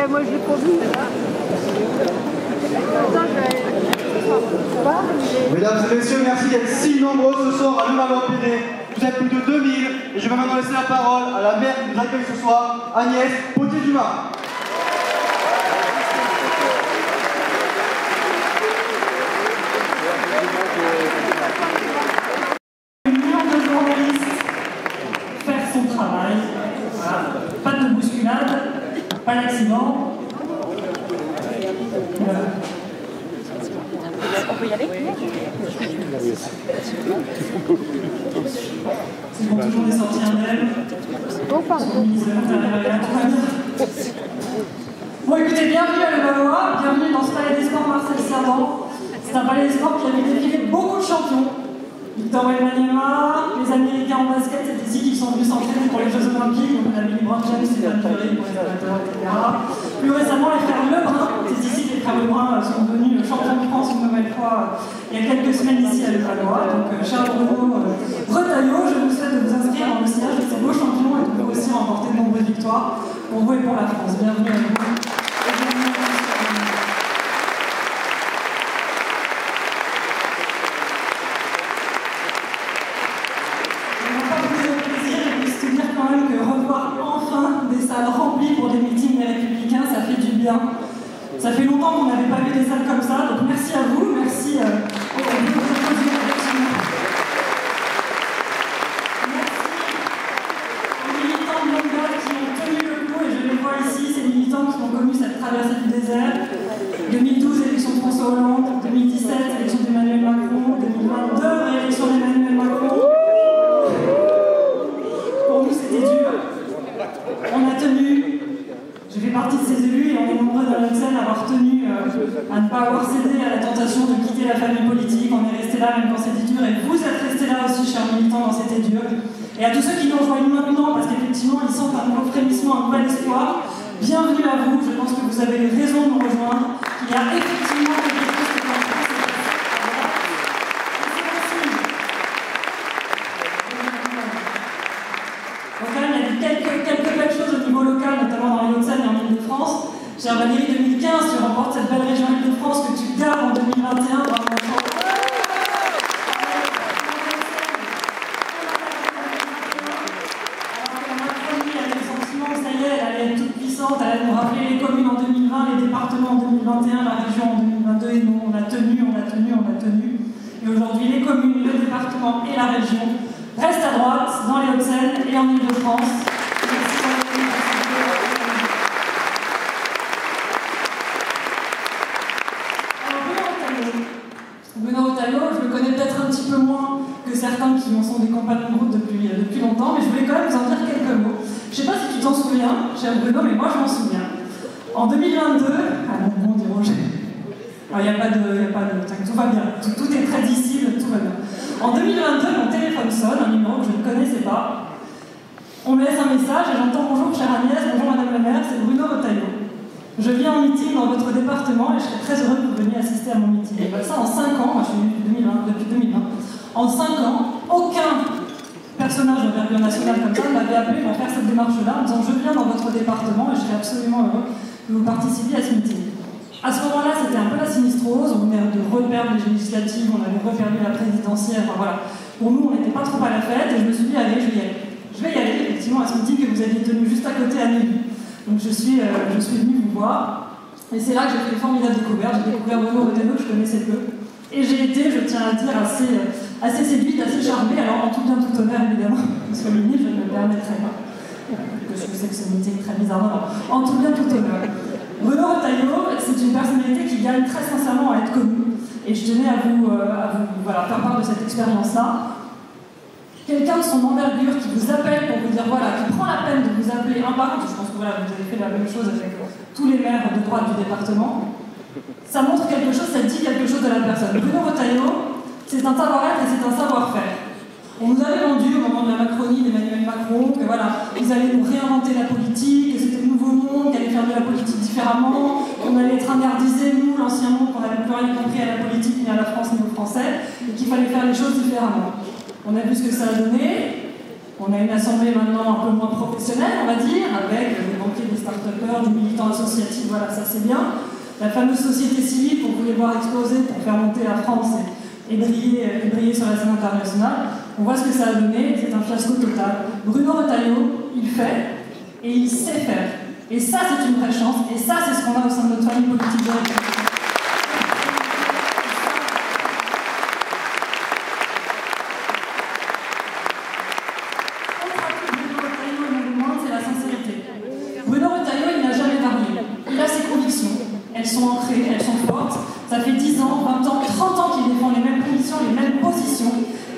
Ouais, moi je l'ai pas vu. Mesdames et messieurs, merci d'être si nombreux ce soir à Louvain-la-Pédé. Vous êtes plus de 2000 et je vais maintenant laisser la parole à la mère qui nous accueille ce soir, Agnès Potier-Dumas. L'union de journalistes faire son travail. Voilà. Pas de bousculade, pas d'accident. On peut y aller? C'est bon, toujours des sorties indemnes. Oh, pardon. Bon, écoutez, bienvenue à Levallois, bienvenue dans ce palais des sports Marcel Cerdan. C'est un palais des sports qui avait défilé beaucoup de champions. Victor Wembanyama, les Américains en basket, c'est ici qu'ils sont venus s'entraîner pour les Jeux Olympiques. Donc on a vu LeBron James, Stephen Curry pour les amateurs, etc. Plus récemment, les frères Lebrun, c'est ici que les frères Lebrun sont devenus champions de France une nouvelle fois il y a quelques semaines ici à Levallois. Donc, cher Bruno Retailleau, je vous souhaite de vous inscrire dans le sillage de ces beaux champions et de vous aussi remporter de nombreuses victoires pour vous et pour la France. Bienvenue à vous. Remplis pour des meetings des Républicains, ça fait du bien. Ça fait longtemps qu'on n'avait pas vu des salles comme ça, donc merci à vous, merci aux militants de Longueuil qui ont tenu le coup, et je les vois ici, ces militants qui ont connu cette traversée du désert. 2012, élection de François Hollande, 2017, élection d'Emmanuel Macron, 2022, réélection d'Emmanuel Macron. Pour nous, c'était dur. On a tenu, je fais partie de ces élus et on est nombreux dans la scène à avoir tenu à ne pas avoir cédé à la tentation de quitter la famille politique. On est resté là même quand c'était dur et vous êtes restés là aussi, chers militants, quand c'était dur. Et à tous ceux qui nous rejoignent maintenant, parce qu'effectivement ils sentent un nouveau frémissement, un nouvel espoir, bienvenue à vous. Je pense que vous avez raison de nous rejoindre. Il y a effectivement quelque chose qui est en train de se passer. Donc là, il y a eu quelques belles choses au niveau local, notamment dans les Hauts-de-Seine et en Ile-de-France. Chère Valérie, 2015, tu remportes cette belle région Ile-de-France que tu gardes en 2021. Alors que la Macronie avait le sentiment que ça y est, elle allait être toute puissante, elle allait nous rappeler les communes en 2020, les départements en 2021, la région en 2022, et nous, on a tenu. Et aujourd'hui, les communes, le département et la région restent à droite, dans les Hauts-de-Seine et en Ile-de-France. Bruno Retailleau, je le connais peut-être un petit peu moins que certains qui en sont des compagnons de route depuis longtemps, mais je voulais quand même vous en dire quelques mots. Je ne sais pas si tu t'en souviens, cher Bruno, mais moi je m'en souviens. En 2022, bon, dit Roger. Il n'y a pas de tout va bien, tout est très dissible, tout va bien. En 2022, mon téléphone sonne, un numéro que je ne connaissais pas. On me laisse un message et j'entends « Bonjour chère Agnès, bonjour madame la maire, c'est Bruno Retailleau. Je viens en meeting dans votre département et je serais très heureux que vous veniez assister à mon meeting. » Et bien ça, en 5 ans, moi je suis venue depuis 2020, en 5 ans, aucun personnage d'envergure nationale comme ça m'avait appelé pour faire cette démarche-là en disant « Je viens dans votre département et je serais absolument heureux que vous participiez à ce meeting. » À ce moment-là, c'était un peu la sinistrose, on venait de reperdre les législatives, on avait reperdu la présidentielle, enfin voilà. Pour nous, on n'était pas trop à la fête et je me suis dit, allez, je vais y aller. Je vais y aller, effectivement, à ce meeting que vous aviez tenu juste à côté à Neuilly. Donc je suis venue vous voir, et c'est là que j'ai fait une formidable découverte. J'ai découvert Bruno Retailleau que je connaissais peu. Et j'ai été, je tiens à dire, assez séduite, assez charmée, alors en tout bien, tout honneur, évidemment, parce que je ne me permettrai pas. Que je sais que ce meeting est très bizarre, non, en tout bien, tout honneur. Bruno Retailleau, c'est une personnalité qui gagne très sincèrement à être connue. Et je tenais à vous faire part de cette expérience-là. Quelqu'un de son envergure qui vous appelle pour vous dire voilà, qui prend la peine de vous appeler un par un, je pense que voilà, vous avez fait la même chose avec tous les maires de droite du département, ça montre quelque chose, ça dit quelque chose de la personne. Bruno Retailleau, c'est un savoir-être et c'est un savoir-faire. On nous avait vendu au moment de la Macronie d'Emmanuel Macron que voilà, ils allaient nous réinventer la politique, que c'était le nouveau monde, qu'on allait faire de la politique différemment, qu'on allait être ringardisés, nous, l'ancien monde, qu'on n'avait plus rien compris à la politique, ni à la France, ni aux Français, et qu'il fallait faire les choses différemment. On a vu ce que ça a donné, On a une assemblée maintenant un peu moins professionnelle, on va dire, avec des banquiers, des start-upers, des militants associatifs, voilà, ça c'est bien. La fameuse société civile qu'on voulait voir exploser pour faire monter la France et briller sur la scène internationale. On voit ce que ça a donné, c'est un fiasco total. Bruno Retailleau, il fait et il sait faire. Et ça, c'est une vraie chance, et ça, c'est ce qu'on a au sein de notre famille politique. Bruno Retailleau, il n'a jamais varié. Il a ses convictions. Elles sont ancrées, elles sont fortes. Ça fait 10 ans, 20 ans, 30 ans qu'il défend les mêmes convictions, les mêmes positions,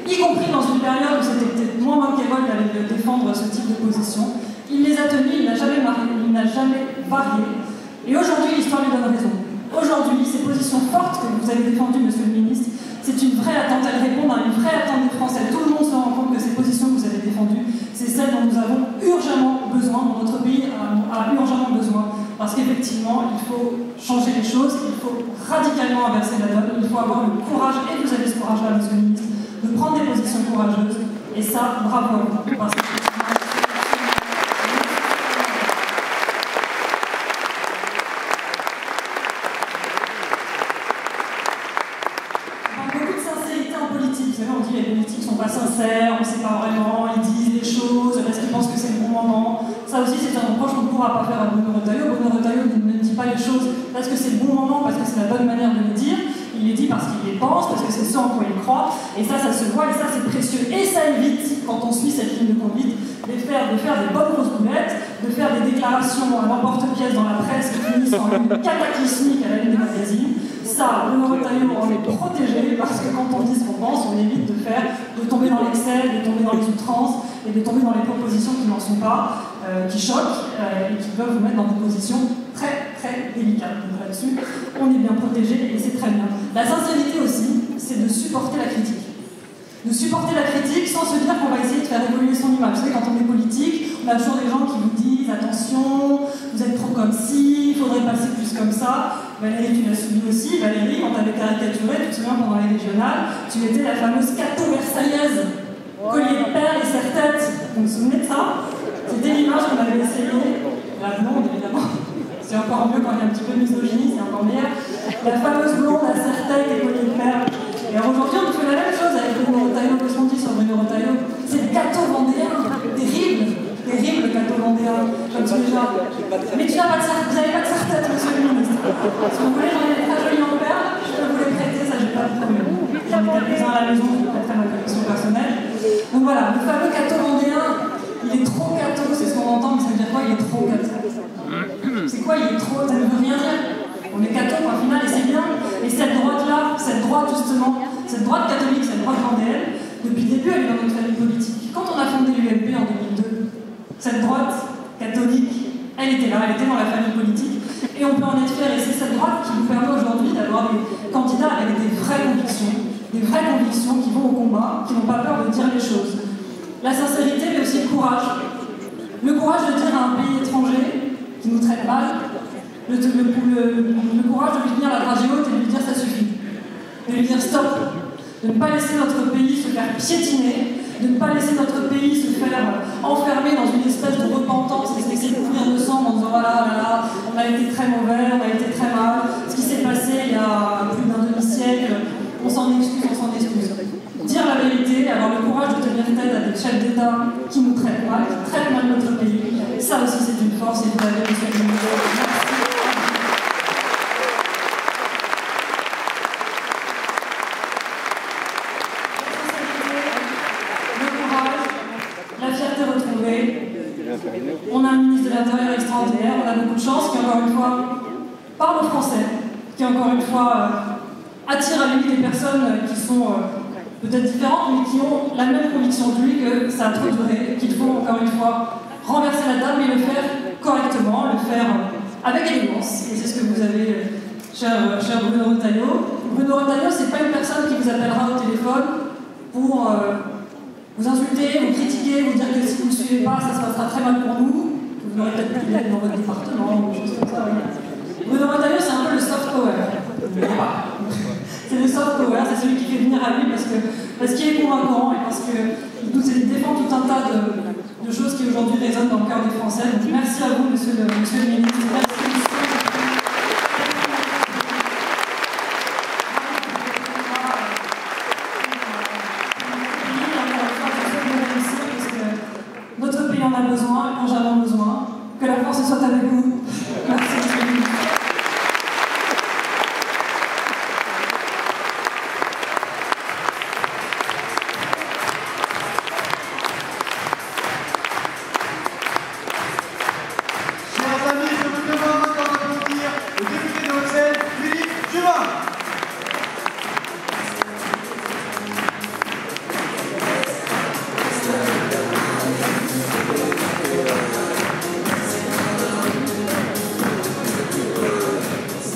y compris dans une période où c'était peut-être moins bankable d'aller défendre ce type de position. Il les a tenus, il n'a jamais varié. Et aujourd'hui, l'histoire lui donne raison. Aujourd'hui, ces positions fortes que vous avez défendues, monsieur le ministre, c'est une vraie attente. Elles répondent à une vraie attente des Français. Tout le monde se rend compte que ces positions que vous avez défendues, c'est celles dont nous avons urgemment besoin, dont notre pays a urgemment besoin. Parce qu'effectivement, il faut changer les choses, il faut radicalement inverser la donne, il faut avoir le courage, et vous avez ce courage-là, monsieur le ministre, de prendre des positions courageuses. Et ça, bravo à vous. Parce que vous savez, on dit les politiques ne sont pas sincères, on ne sait pas vraiment, ils disent des choses, est-ce qu'ils pensent que c'est le bon moment? Ça aussi, c'est un reproche qu'on ne pourra pas faire à Bruno Retailleau. Bruno Retailleau ne dit pas les choses parce que c'est le bon moment, parce que c'est la bonne manière de les dire. Il les dit parce qu'il les pense, parce que c'est ce en quoi il croit. Et ça se voit, et ça, c'est précieux. Et ça évite, quand on suit cette ligne de conduite, de faire des bonnes grosses boulettes, de faire des déclarations à l'emporte-pièce dans la presse qui finissent en une cataclysmique à la une des magazines. Ça, Bruno Retailleau, on est protégé parce que quand on dit ce qu'on pense, on évite de tomber dans l'excès, de tomber dans les outrances et de tomber dans les propositions qui n'en sont pas, qui choquent et qui peuvent vous mettre dans des positions très très délicates. Donc là-dessus, on est bien protégé et c'est très bien. La sincérité aussi, c'est de supporter la critique. De supporter la critique sans se dire qu'on va essayer de faire évoluer son image. Vous savez, quand on est politique, on a toujours des gens qui vous disent attention, vous êtes trop comme ci, il faudrait passer plus comme ça. Valérie, tu l'as suivi aussi. Valérie, quand tu avais caricaturé, tu te souviens pendant les régionales, tu étais la fameuse cato versaillaise, collier de perles et serre-tête. Vous vous souvenez de ça? C'était l'image qu'on avait essayé. La blonde, évidemment. C'est encore mieux quand il y a un petit peu de misogynie, c'est encore meilleur. La fameuse blonde à serre-tête et collier de perles. Et aujourd'hui, on fait la même chose avec Bruno Retailleau. Qu'est-ce qu'on dit sur Bruno Retailleau? C'est le gâteau vendéen. Terrible. Terrible, le gâteau vendéen. Comme tu déjà. Mais tu n'as pas de serre-tête, vous n'avez pas de serre-tête, monsieur le ministre. Si vous voulez, j'en ai des très jolis en perles. Je peux vous les prêter, ça, j'ai pas de problème. J'en ai quelques-uns à la maison, je prêterai ma collection personnelle. Donc voilà, le fameux gâteau vendéen, il est trop gâteau, c'est ce qu'on entend, mais ça veut dire quoi? Il est trop gâteau. C'est quoi, il est trop? Ça ne veut rien dire. On est gâteau, au final, et c'est bien. Et cette droite-là, cette droite justement, cette droite catholique, cette droite vendéenne, depuis le début, elle est dans notre famille politique. Quand on a fondé l'UMP en 2002, cette droite catholique, elle était là, elle était dans la famille politique. Et on peut en être fier, et c'est cette droite qui nous permet aujourd'hui d'avoir des candidats avec des vraies convictions qui vont au combat, qui n'ont pas peur de dire les choses. La sincérité, mais aussi le courage. Le courage de dire à un pays étranger qui nous traite mal, le courage de lui tenir la dragée haute et de lui dire ça suffit. De lui dire stop. De ne pas laisser notre pays se faire piétiner, de ne pas laisser notre pays se faire enfermer dans une espèce de repentance et se laisser couvrir de sang en disant voilà, on a été très mauvais, on a été très mal, ce qui s'est passé il y a plus d'un demi-siècle, on s'en excuse. Dire la vérité, avoir le courage de tenir tête à des chefs d'État qui nous traitent mal, qui traitent mal notre pays, ça aussi c'est une force et vous l'avez, monsieur le ministre. Merci. On a un ministre de l'Intérieur extraordinaire, on a beaucoup de chance, qui encore une fois parle français, qui encore une fois attire à lui des personnes qui sont peut-être différentes, mais qui ont la même conviction que lui, que ça a trop duré, qu'il faut encore une fois renverser la table et le faire correctement, le faire avec élégance. Et c'est ce que vous avez, cher Bruno Retailleau. Bruno Retailleau, c'est pas une personne qui vous appellera au téléphone pour vous insulter, vous critiquer, vous dire que si vous ne suivez pas, ça se passera très mal pour nous. Vous n'aurez peut-être plus d'aide dans votre département, ou des choses comme ça. Oui. Bruno Retailleau, c'est un peu le soft power. C'est le soft power, c'est celui qui fait venir à lui parce que parce qu'il est convaincant et parce qu'il défend tout un tas de choses qui aujourd'hui résonnent dans le cœur des Français. Donc merci à vous, monsieur le ministre. Merci. Notre pays en a besoin, quand j'en ai besoin. Que la force soit avec vous. Merci, monsieur le ministre. Chers amis, je vous demande maintenant d'applaudir le député de Haute-Seine, Philippe Juvin.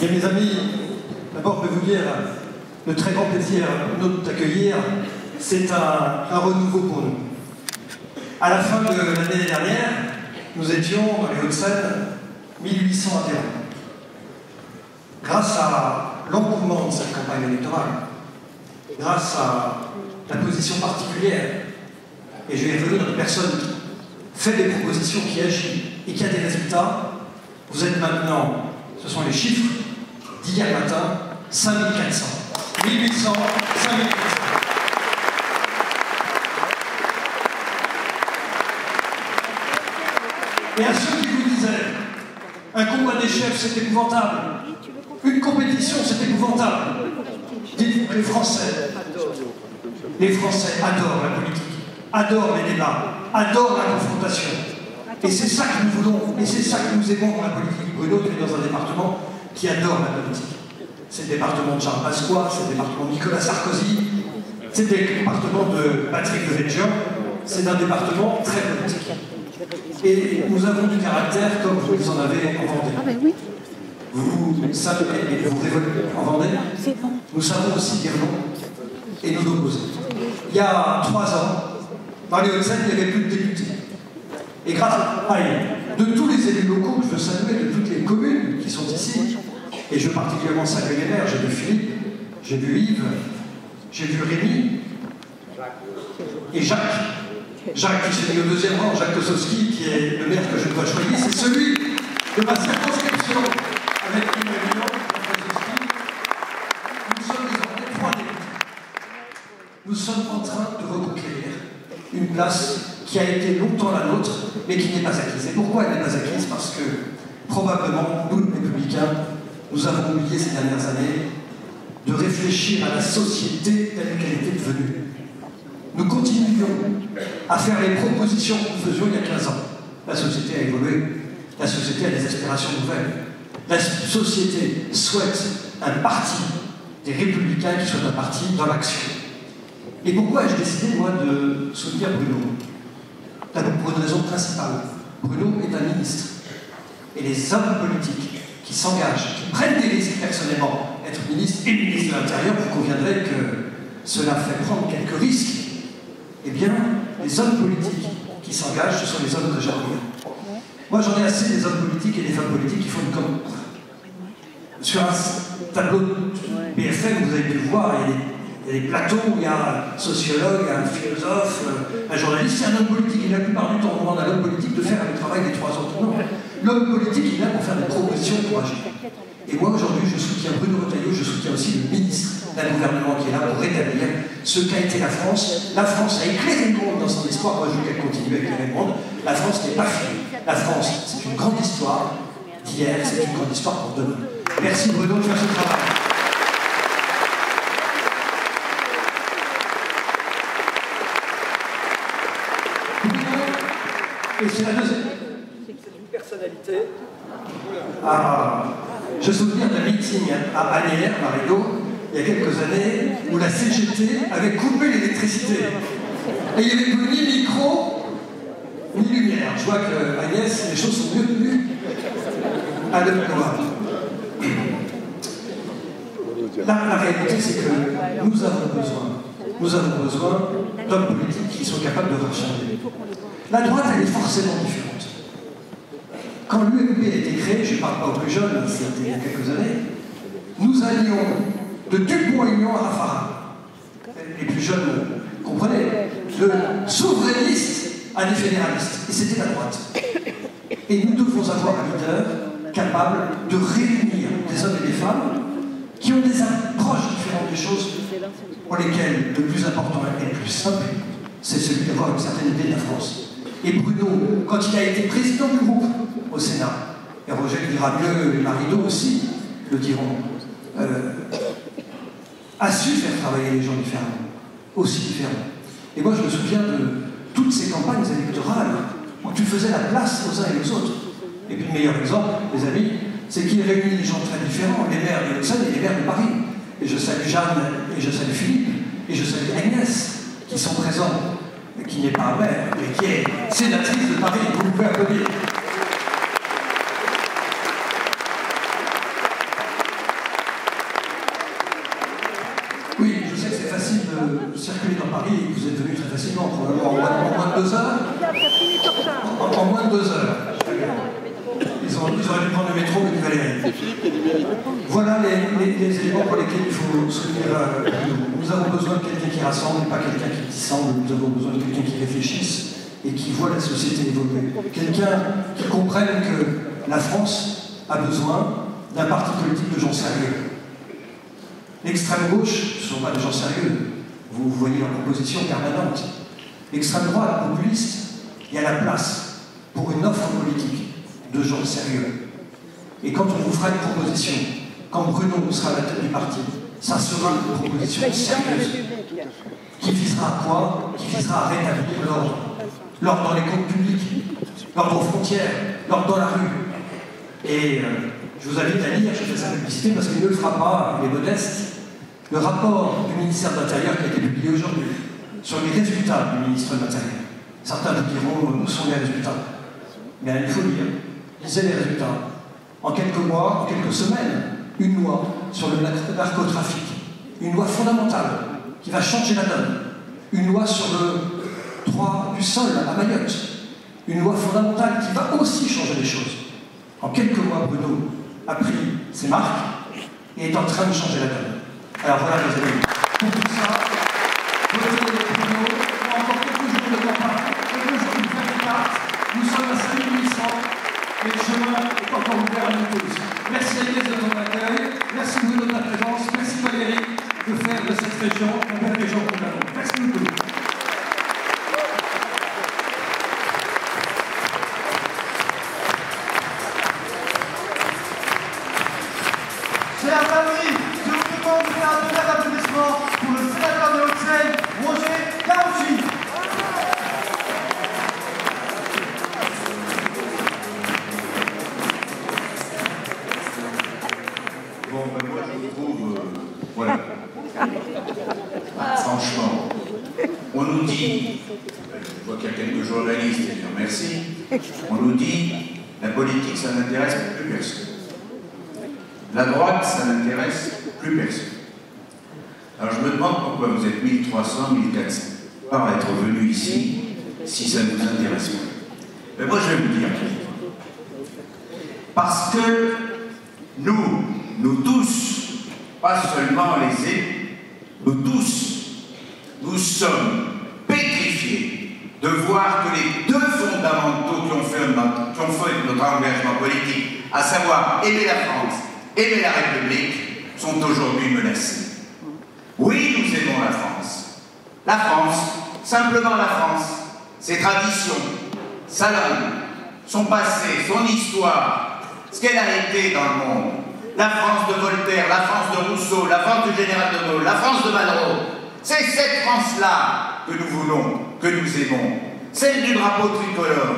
Bien, mes amis, d'abord je vais vous dire le très grand plaisir de t'accueillir. C'est un renouveau pour nous. À la fin de l'année dernière, nous étions dans les Hauts-de-Seine 1800 adhérents. Grâce à l'engouement de cette campagne électorale, grâce à la position particulière, et je vais revenir une personne qui fait des propositions, qui agit et qui a des résultats, vous êtes maintenant, ce sont les chiffres d'hier matin, 5400. 1800, 5400. Et à ceux qui vous disaient, un combat des chefs c'est épouvantable, une compétition c'est épouvantable, dites-vous que les Français adorent la politique, adorent les débats, adorent la confrontation. Et c'est ça que nous voulons, et c'est ça que nous aimons dans la politique. Bruno, tu es dans un département qui adore la politique. C'est le département de Charles Pasqua, c'est le département de Nicolas Sarkozy, c'est le département de Patrick Devedjian, c'est un département très politique. Et nous avons du caractère comme vous en avez en Vendée. Ah ben oui. Vous savez, et vous révoltez en Vendée, nous savons aussi dire non et nous opposer. Il y a 3 ans, dans les Hauts-de-Seine, il n'y avait plus de députés. Et grâce de tous les élus locaux que je veux saluer, de toutes les communes qui sont ici, et je veux particulièrement saluer les maires, j'ai vu Philippe, j'ai vu Yves, j'ai vu Rémi, et Jacques qui s'est mis au 2e rang, Jacques Tosowski, qui est le maire que je dois choisir, c'est celui de ma circonscription, avec qui nous sommes désormais 3 députés. Nous sommes en train de reconquérir une place qui a été longtemps la nôtre, mais qui n'est pas acquise. Et pourquoi elle n'est pas acquise? Parce que, probablement, nous, les Républicains, nous avons oublié ces dernières années de réfléchir à la société telle qu'elle était devenue. Nous continuions à faire les propositions que nous faisions il y a 15 ans. La société a évolué, la société a des aspirations nouvelles. La société souhaite un parti des Républicains qui soit un parti dans l'action. Et pourquoi ai-je décidé, moi, de soutenir Bruno? D'abord pour une raison principale. Bruno est un ministre. Et les hommes politiques qui s'engagent, qui prennent des risques personnellement, être ministre et ministre de l'Intérieur, vous conviendrez que cela fait prendre quelques risques. Eh bien, les hommes politiques qui s'engagent, ce sont les hommes que j'admire. Moi, j'en ai assez des hommes politiques et des femmes politiques qui font une com. Sur un tableau de BFM, vous avez pu voir, il y a des plateaux où il y a un sociologue, un philosophe, un journaliste, c'est un homme politique. Et la plupart du temps, on demande à l'homme politique de faire le travail des 3 autres. Non, l'homme politique, il est là pour faire des propositions pour agir. Et moi, aujourd'hui, je soutiens Bruno Retailleau, je soutiens aussi le ministre d'un gouvernement qui est là pour rétablir ce qu'a été la France. La France a éclairé le monde dans son histoire. Moi, je veux qu'elle continue à éclairer le monde. La France n'est pas finie. La France, c'est une grande histoire d'hier, c'est une grande histoire pour demain. Merci Bruno de faire ce travail. Et c'est la deuxième. C'est une personnalité. Je me souviens d'un meeting à Agnières, Mario, il y a quelques années, où la CGT avait coupé l'électricité. Et il n'y avait plus ni micro, ni lumière. Je vois qu'à Agnès, les choses sont mieux tenues à l'œil noir. La réalité, c'est que nous avons besoin d'hommes politiques qui sont capables de recharger. La droite, elle est forcément différente. Quand l'UMP a été créé, je ne parle pas aux plus jeunes, c'était il y a quelques années, nous allions de Dupont-Aignan à Raffarin. les plus jeunes comprenaient, de souverainiste à des fédéralistes. Et c'était la droite. Et nous devons avoir un leader capable de réunir des hommes et des femmes qui ont des approches différentes des choses, pour lesquelles le plus important et le plus simple, c'est celui d'avoir une certaine idée de la France. Et Bruno, quand il a été président du groupe au Sénat, et Roger le dira mieux, et Marido aussi le diront, a su faire travailler les gens différemment, aussi différents. Et moi je me souviens de toutes ces campagnes électorales où tu faisais la place aux uns et aux autres. Et puis le meilleur exemple, les amis, c'est qu'il réunit des gens très différents, les maires de Hauts-de-Seine et les maires de Paris. Et je salue Jeanne, et je salue Philippe, et je salue Agnès, qui sont présents, qui n'est pas maire, mais qui est sénatrice de Paris. Vous pouvez applaudir. Oui, je sais que c'est facile de circuler dans Paris et que vous êtes venu très facilement, probablement en moins de 2 heures. En moins de 2 heures. Ils auraient dû prendre le métro, mais ils allaient. Voilà les éléments pour lesquels il faut soutenir. Nous avons besoin de quelqu'un qui rassemble, et pas quelqu'un qui dissemble. Nous avons besoin de quelqu'un qui réfléchisse et qui voit la société évoluer. Quelqu'un qui comprenne que la France a besoin d'un parti politique de gens sérieux. L'extrême gauche, ce ne sont pas des gens sérieux. Vous voyez leur proposition permanente. L'extrême droite, populiste, il y a la place pour une offre politique de gens sérieux. Et quand on vous fera une proposition, quand Bruno sera à la tête du parti, ça sera une proposition sérieuse. Qui visera à quoi? Qui visera à rétablir l'ordre. L'ordre dans les comptes publics, l'ordre aux frontières, l'ordre dans la rue. Et je vous invite à lire, je fais sa publicité parce qu'il ne le fera pas, il est modeste, le rapport du ministère de l'Intérieur qui a été publié aujourd'hui sur les résultats du ministre de l'Intérieur. Certains vous diront, où sont les résultats? Mais il faut lire. Lisez les résultats. En quelques mois, en quelques semaines, une loi sur le narcotrafic. Une loi fondamentale qui va changer la donne. Une loi sur le droit du sol à Mayotte. Une loi fondamentale qui va aussi changer les choses. En quelques mois, Bruno a pris ses marques et est en train de changer la donne. Alors voilà, mes amis. Pour tout ça, votez Bruno. Encore quelques jours de campagne, quelques jours de faire part. Nous sommes à 5800 et le chemin est encore ouvert à nous tous. Merci Agnès de ton accueil, merci Bruno de ta présence, merci Valérie de faire de cette région la belle région que nous avons. Merci beaucoup. Chers amis, je vous demande de faire un tonnerre d'applaudissements pour le sénateur de Hauts-de-Seine, Roger Karoutchi. Bon, ben moi je trouve, voilà, franchement, on nous dit, je vois qu'il y a quelques journalistes, et je leur remercie, on nous dit, la politique ça n'intéresse plus personne. La droite ça n'intéresse plus personne. Alors je me demande pourquoi vous êtes 1300, 1400, par être venus ici, si ça ne vous intéresse pas. Mais moi je vais vous dire pourquoi. Parce que nous tous, pas seulement les élus, nous tous, nous sommes pétrifiés de voir que les deux fondamentaux qui ont fait notre engagement politique, à savoir aimer la France, aimer la République, sont aujourd'hui menacés. Oui, nous aimons la France. La France, simplement la France, ses traditions, sa langue, son passé, son histoire, ce qu'elle a été dans le monde. La France de Voltaire, la France de Rousseau, la France du général de Gaulle, la France de Malraux. C'est cette France-là que nous voulons, que nous aimons. Celle du drapeau tricolore,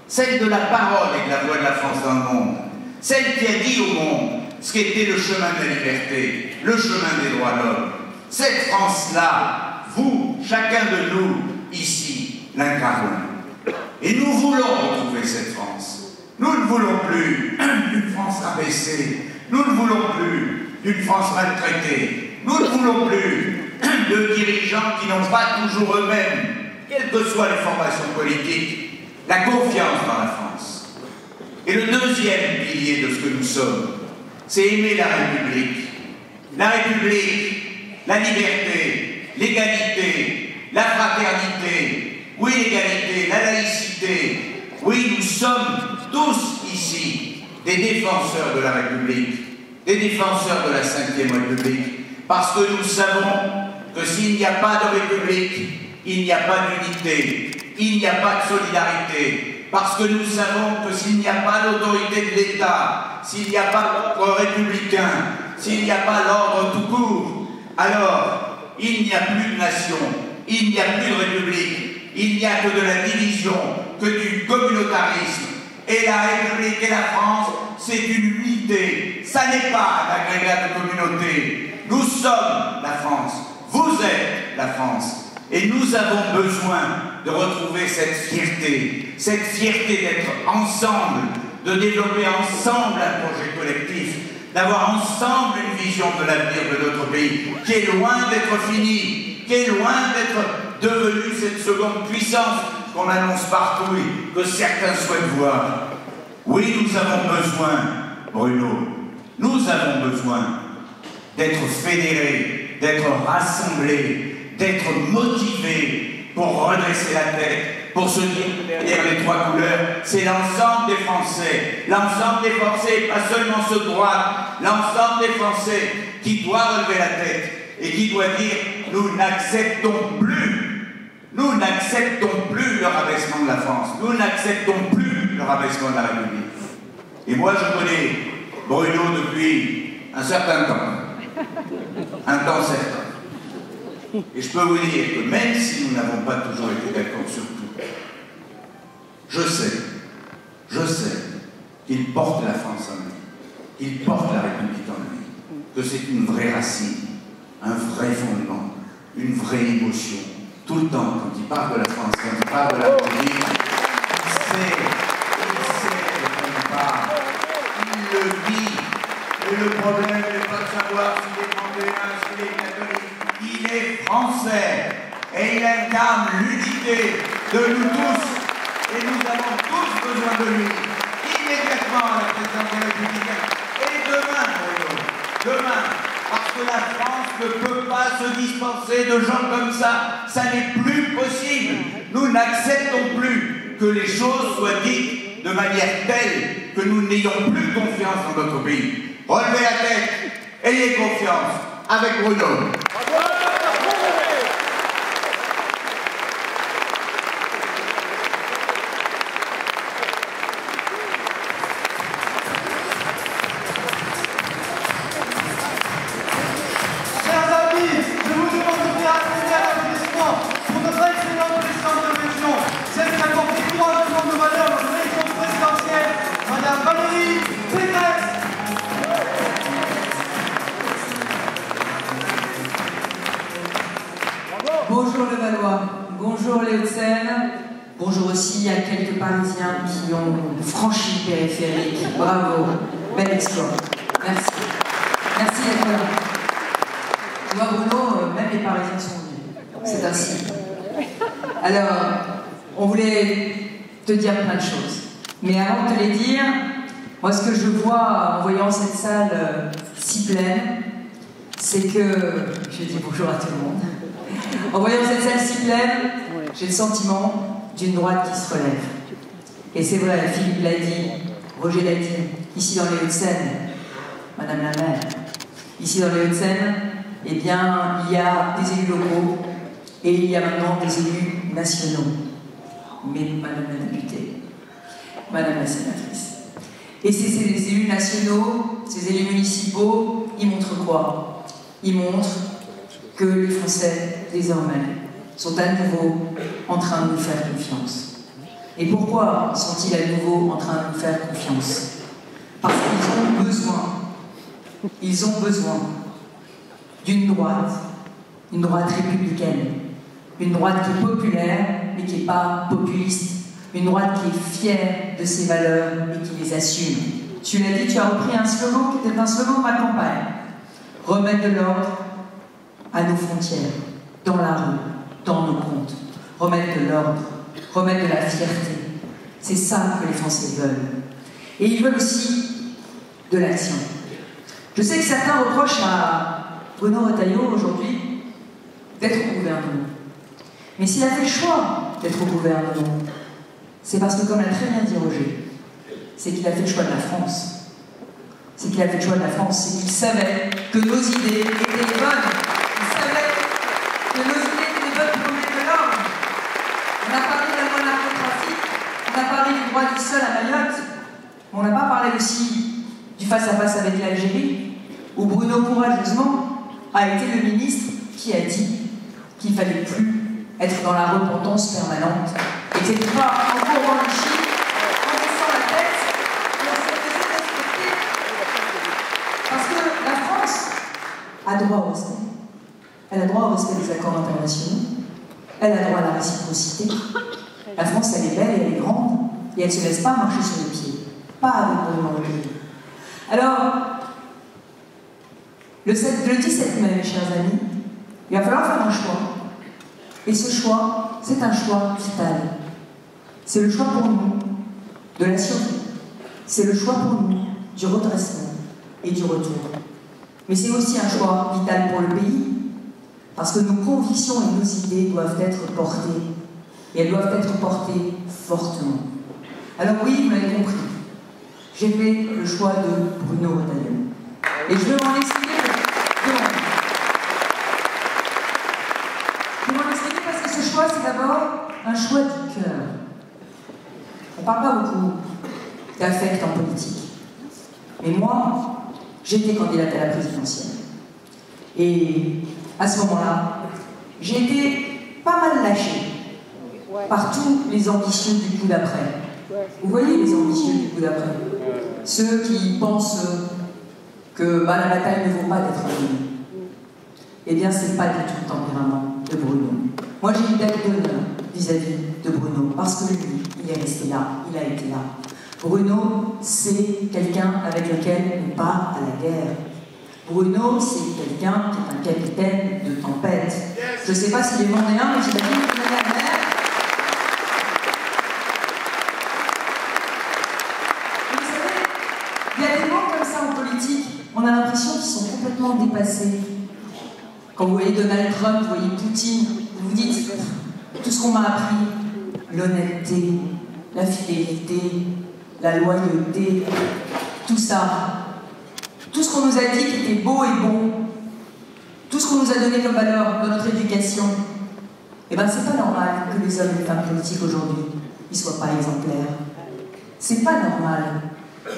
celle de la parole et de la voix de la France dans le monde. Celle qui a dit au monde ce qu'était le chemin de la liberté, le chemin des droits de l'homme. Cette France-là, vous, chacun de nous, ici, l'incarnons. Et nous voulons retrouver cette France. Nous ne voulons plus d'une France rabaissée. Nous ne voulons plus d'une France maltraitée. Nous ne voulons plus de dirigeants qui n'ont pas toujours eux-mêmes, quelles que soient les formations politiques, la confiance dans la France. Et le deuxième pilier de ce que nous sommes, c'est aimer la République. La République, la liberté, l'égalité, la fraternité, oui l'égalité, la laïcité, oui nous sommes tous ici des défenseurs de la République, des défenseurs de la Ve République, parce que nous savons que s'il n'y a pas de République, il n'y a pas d'unité, il n'y a pas de solidarité, parce que nous savons que s'il n'y a pas l'autorité de l'État, s'il n'y a pas l'ordre républicain, s'il n'y a pas l'ordre tout court, alors il n'y a plus de nation, il n'y a plus de République, il n'y a que de la division, que du communautarisme. Et la République et la France, c'est une unité, ça n'est pas un agrégat de communauté. Nous sommes la France, vous êtes la France. Et nous avons besoin de retrouver cette fierté d'être ensemble, de développer ensemble un projet collectif, d'avoir ensemble une vision de l'avenir de notre pays, qui est loin d'être fini, qui est loin d'être devenue cette seconde puissance qu'on annonce partout et que certains souhaitent voir. Oui, nous avons besoin, Bruno, nous avons besoin d'être fédérés, d'être rassemblés, d'être motivés pour redresser la tête, pour se dire derrière les trois couleurs, c'est l'ensemble des Français, pas seulement ceux de droite, l'ensemble des Français qui doit relever la tête et qui doit dire nous n'acceptons plus le rabaissement de la France, nous n'acceptons plus le rabaissement de la République. Et moi je connais Bruno depuis un certain temps certain. Et je peux vous dire que même si nous n'avons pas toujours été d'accord sur tout, je sais qu'il porte la France en lui, qu'il porte la République en lui, que c'est une vraie racine, un vrai fondement, une vraie émotion. Tout le temps, quand il parle de la France, quand il parle de la République, il sait de quoi il parle, il le vit. Et le problème n'est pas de savoir s'il est vendéen, s'il est catholique. Il est français et il incarne l'unité de nous tous et nous avons tous besoin de lui immédiatement à la présidence de la République et demain, parce que la France ne peut pas se dispenser de gens comme ça n'est plus possible. Nous n'acceptons plus que les choses soient dites de manière telle que nous n'ayons plus confiance dans notre pays. Relevez la tête, ayez confiance avec Bruno. Bonjour le Valois, bonjour les Hauts-de-Seine, bonjour aussi à quelques Parisiens qui ont franchi le périphérique. Bravo, bel exploit. Merci. Merci d'être là. Tu vois Bruno, même les Parisiens sont venus. C'est ainsi. Alors, on voulait te dire plein de choses. Mais avant de te les dire, moi ce que je vois en voyant cette salle si pleine, c'est que... Je dis bonjour à tout le monde. En voyant cette salle si pleine, j'ai le sentiment d'une droite qui se relève. Et c'est vrai, Philippe l'a dit, Roger l'a dit, ici dans les Hauts-de-Seine, Madame la maire, ici dans les Hauts-de-Seine, eh bien, il y a des élus locaux et il y a maintenant des élus nationaux. Mais Madame la députée, Madame la sénatrice. Et ces élus nationaux, ces élus municipaux, ils montrent quoi? Ils montrent que les Français, désormais, sont à nouveau en train de nous faire confiance. Et pourquoi sont-ils à nouveau en train de nous faire confiance? Parce qu'ils ont besoin d'une droite républicaine, une droite qui est populaire, mais qui n'est pas populiste, une droite qui est fière de ses valeurs et qui les assume. Tu l'as dit, tu as repris un slogan qui était un slogan de ma campagne. Remettre de l'ordre à nos frontières, dans la rue, dans nos comptes. Remettre de l'ordre, remettre de la fierté. C'est ça que les Français veulent. Et ils veulent aussi de l'action. Je sais que certains reprochent à Bruno Retailleau aujourd'hui d'être au gouvernement. Mais s'il a fait le choix d'être au gouvernement, c'est parce que, comme l'a très bien dit Roger, c'est qu'il a fait le choix de la France. C'est qu'il a fait le choix de la France, c'est qu'il savait que nos idées étaient les bonnes. Il savait que nos idées étaient les bonnes pour le bien de l'homme. On a parlé de la loi narcotrafic, on a parlé du droit du sol à Mayotte, mais on n'a pas parlé aussi du face-à-face avec l'Algérie, où Bruno, courageusement, a été le ministre qui a dit qu'il ne fallait plus être dans la repentance permanente et que c'était pas en courbant les chiffres, en baissant la tête, et on se faisait respecter. Parce que la France a droit au respect. Elle a droit au respect des accords internationaux. Elle a droit à la réciprocité. La France, elle est belle et elle est grande, et elle ne se laisse pas marcher sur les pieds. Pas avec Bruno Retailleau. Alors, le 17 mai, mes chers amis, il va falloir faire un choix. Et ce choix, c'est un choix vital. C'est le choix pour nous de la survie. C'est le choix pour nous du redressement et du retour. Mais c'est aussi un choix vital pour le pays, parce que nos convictions et nos idées doivent être portées, et elles doivent être portées fortement. Alors oui, vous l'avez compris, j'ai fait le choix de Bruno Retailleau. Et je veux m'en expliquer. Je vais m'en expliquer parce que ce choix, c'est d'abord un choix du cœur. On ne parle pas beaucoup d'affect en politique. Mais moi, j'étais candidate à la présidentielle. Et à ce moment-là, j'ai été pas mal lâchée par tous les ambitieux du coup d'après. Vous voyez les ambitieux du coup d'après? Ceux qui pensent que la bataille ne vaut pas d'être gagnée. Eh bien, c'est pas du tout le tempérament de Bruno. Moi, j'ai une dette d'honneur vis-à-vis de Bruno, parce que lui, il est resté là, il a été là. Bruno, c'est quelqu'un avec lequel on part à la guerre. Bruno, c'est quelqu'un qui est un capitaine de tempête. Je ne sais pas s'il est vendéen, mais j'imagine qu'il est la mer. Vous savez, il y a des mots comme ça en politique, on a l'impression qu'ils sont complètement dépassés. Quand vous voyez Donald Trump, vous voyez Poutine, vous vous dites tout ce qu'on m'a appris, l'honnêteté, la fidélité, la loyauté, tout ça. Tout ce qu'on nous a dit qui était beau et bon, tout ce qu'on nous a donné comme valeur dans notre éducation, eh bien c'est pas normal que les hommes et les femmes politiques aujourd'hui ne soient pas exemplaires. C'est pas normal.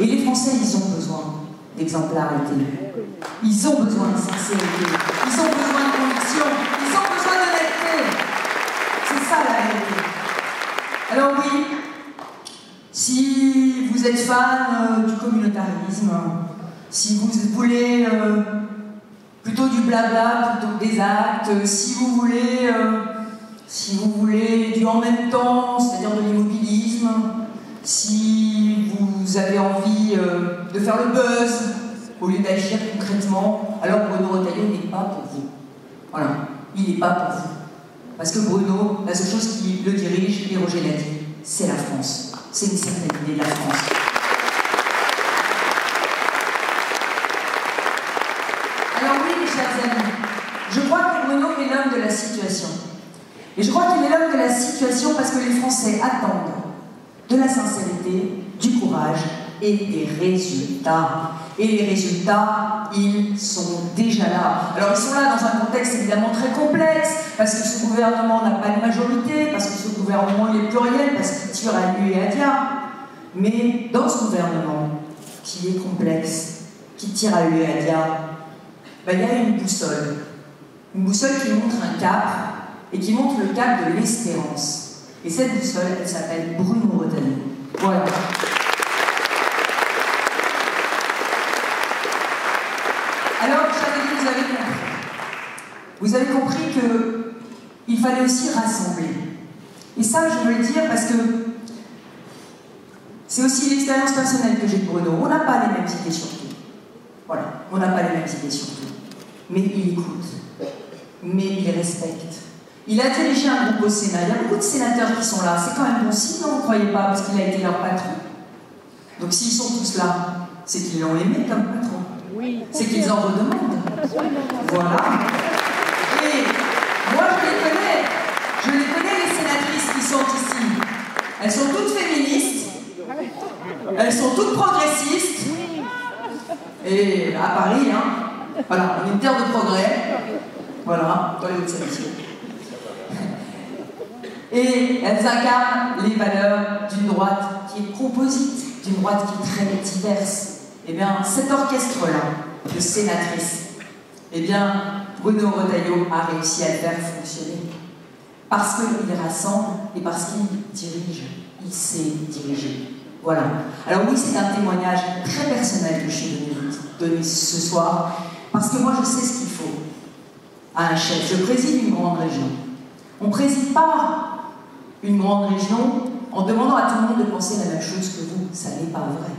Et les Français, ils ont besoin d'exemplarité. Ils ont besoin de sincérité. Ils ont besoin de conviction. Ils ont besoin d'honnêteté. C'est ça la vérité. Alors oui, si vous êtes fan du communautarisme, si vous voulez plutôt du blabla plutôt que des actes, si vous voulez du en même temps, c'est-à-dire de l'immobilisme, si vous avez envie de faire le buzz au lieu d'agir concrètement, alors Bruno Retailleau n'est pas pour vous. Voilà, il n'est pas pour vous. Parce que Bruno, la seule chose qui le dirige, et Roger l'a dit, c'est la France. C'est une certaine idée de la France. Alors oui, mes chers amis, je crois que Bruno est l'homme de la situation. Et je crois qu'il est l'homme de la situation parce que les Français attendent de la sincérité, du courage et des résultats. Et les résultats, ils sont déjà là. Alors ils sont là dans un contexte évidemment très complexe, parce que ce gouvernement n'a pas de majorité, parce que ce gouvernement il est pluriel, parce qu'il tire à lui et à Dia. Mais dans ce gouvernement, qui est complexe, qui tire à lui et à Dia, il y a une boussole. Une boussole qui montre un cap, et qui montre le cap de l'espérance. Et cette boussole, elle s'appelle Bruno Retailleau. Voilà. Alors, chers amis, vous avez compris. Vous avez compris qu'il fallait aussi rassembler. Et ça, je veux le dire parce que c'est aussi l'expérience personnelle que j'ai de Bruno. On n'a pas les mêmes idées sur tout. Voilà, on n'a pas les mêmes idées sur tout. Mais il écoute. Mais il respecte. Il a dirigé un groupe au Sénat. Il y a beaucoup de sénateurs qui sont là. C'est quand même bon signe, non, vous ne croyez pas, parce qu'il a été leur patron. Donc s'ils sont tous là, c'est qu'ils l'ont aimé comme patron. Oui. C'est qu'ils en redemandent. Voilà. Et Elles sont toutes progressistes. Et à Paris, hein, voilà, on est une terre de progrès. Voilà, dans les Hauts-de-Seine. Et elles incarnent les valeurs d'une droite qui est composite, d'une droite qui est très diverse. Eh bien, cet orchestre-là, de sénatrices, eh bien, Bruno Retailleau a réussi à le faire fonctionner. Parce qu'il rassemble et parce qu'il dirige. Il sait diriger. Voilà. Alors oui, c'est un témoignage très personnel que je suis venue donner ce soir, parce que moi, je sais ce qu'il faut à un chef. Je préside une grande région. On ne préside pas une grande région en demandant à tout le monde de penser la même chose que vous. Ça n'est pas vrai.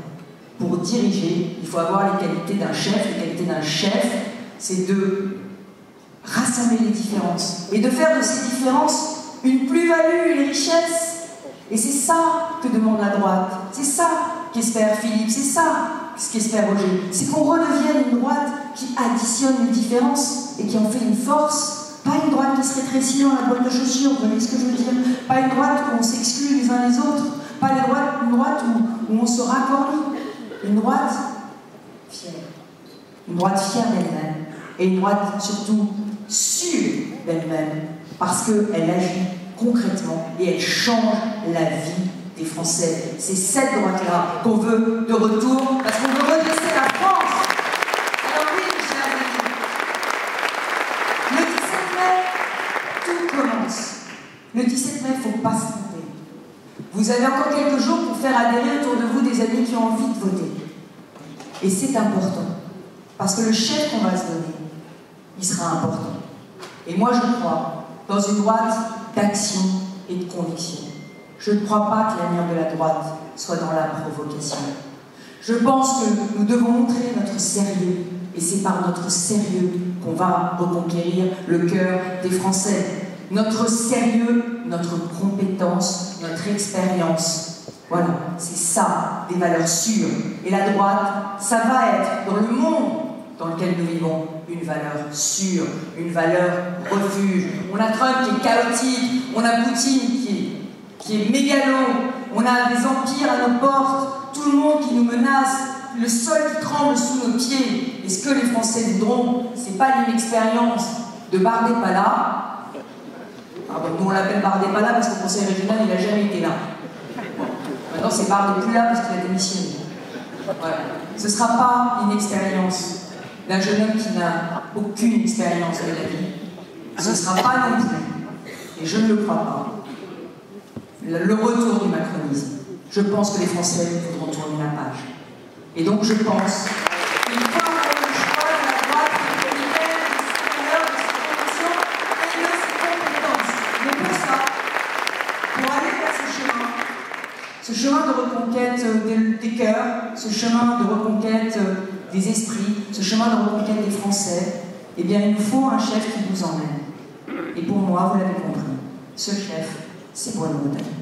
Pour diriger, il faut avoir les qualités d'un chef. Les qualités d'un chef, c'est de rassembler les différences et de faire de ces différences une plus-value, une richesse. Et c'est ça que demande la droite. C'est ça qu'espère Philippe. C'est ça ce qu'espère Roger. C'est qu'on redevienne une droite qui additionne les différences et qui en fait une force. Pas une droite qui se rétrécit dans la boîte de chaussures, vous voyez ce que je veux dire? Pas une droite où on s'exclut les uns les autres. Pas une droite où on se racornit. Une droite fière. Une droite fière d'elle-même. Et une droite surtout sûre d'elle-même. Parce qu'elle agit concrètement et elle change la vie des Français. C'est cette droite-là qu'on veut de retour parce qu'on veut redresser la France. Alors oui, chers amis, le 17 mai, tout commence. Le 17 mai, il ne faut pas se tromper. Vous avez encore quelques jours pour faire adhérer autour de vous des amis qui ont envie de voter. Et c'est important. Parce que le chef qu'on va se donner, il sera important. Et moi, je crois dans une droite d'action et de conviction. Je ne crois pas que l'avenir de la droite soit dans la provocation. Je pense que nous devons montrer notre sérieux, et c'est par notre sérieux qu'on va reconquérir le cœur des Français. Notre sérieux, notre compétence, notre expérience. Voilà, c'est ça, des valeurs sûres. Et la droite, ça va être, dans le monde dans lequel nous vivons, une valeur sûre, une valeur refuge. On a Trump qui est chaotique, on a Poutine qui est mégalo, on a des empires à nos portes, tout le monde qui nous menace, le sol qui tremble sous nos pieds. Et ce que les Français voudront, c'est pas l'inexpérience de Bardépala. Pardon, nous on l'appelle Bardépala parce que le conseil régional il n'a jamais été là. Bon. Maintenant c'est Bardépala parce qu'il a démissionné. Voilà. Ce ne sera pas une expérience d'un jeune homme qui n'a aucune expérience de la vie. Ce ne sera pas non plus, et je ne le crois pas, le retour du macronisme. Je pense que les Français voudront tourner la page. Et donc je pense qu'il faut avoir le choix de la droite républicaine, de ses valeurs, de ses convictions et de ses compétences. Mais pour ça, pour aller vers ce chemin de reconquête des cœurs, ce chemin de reconquête des esprits, ce chemin de reconquête des Français, eh bien il nous faut un chef qui nous emmène. Et pour moi, vous l'avez compris, ce chef, c'est Bruno Retailleau.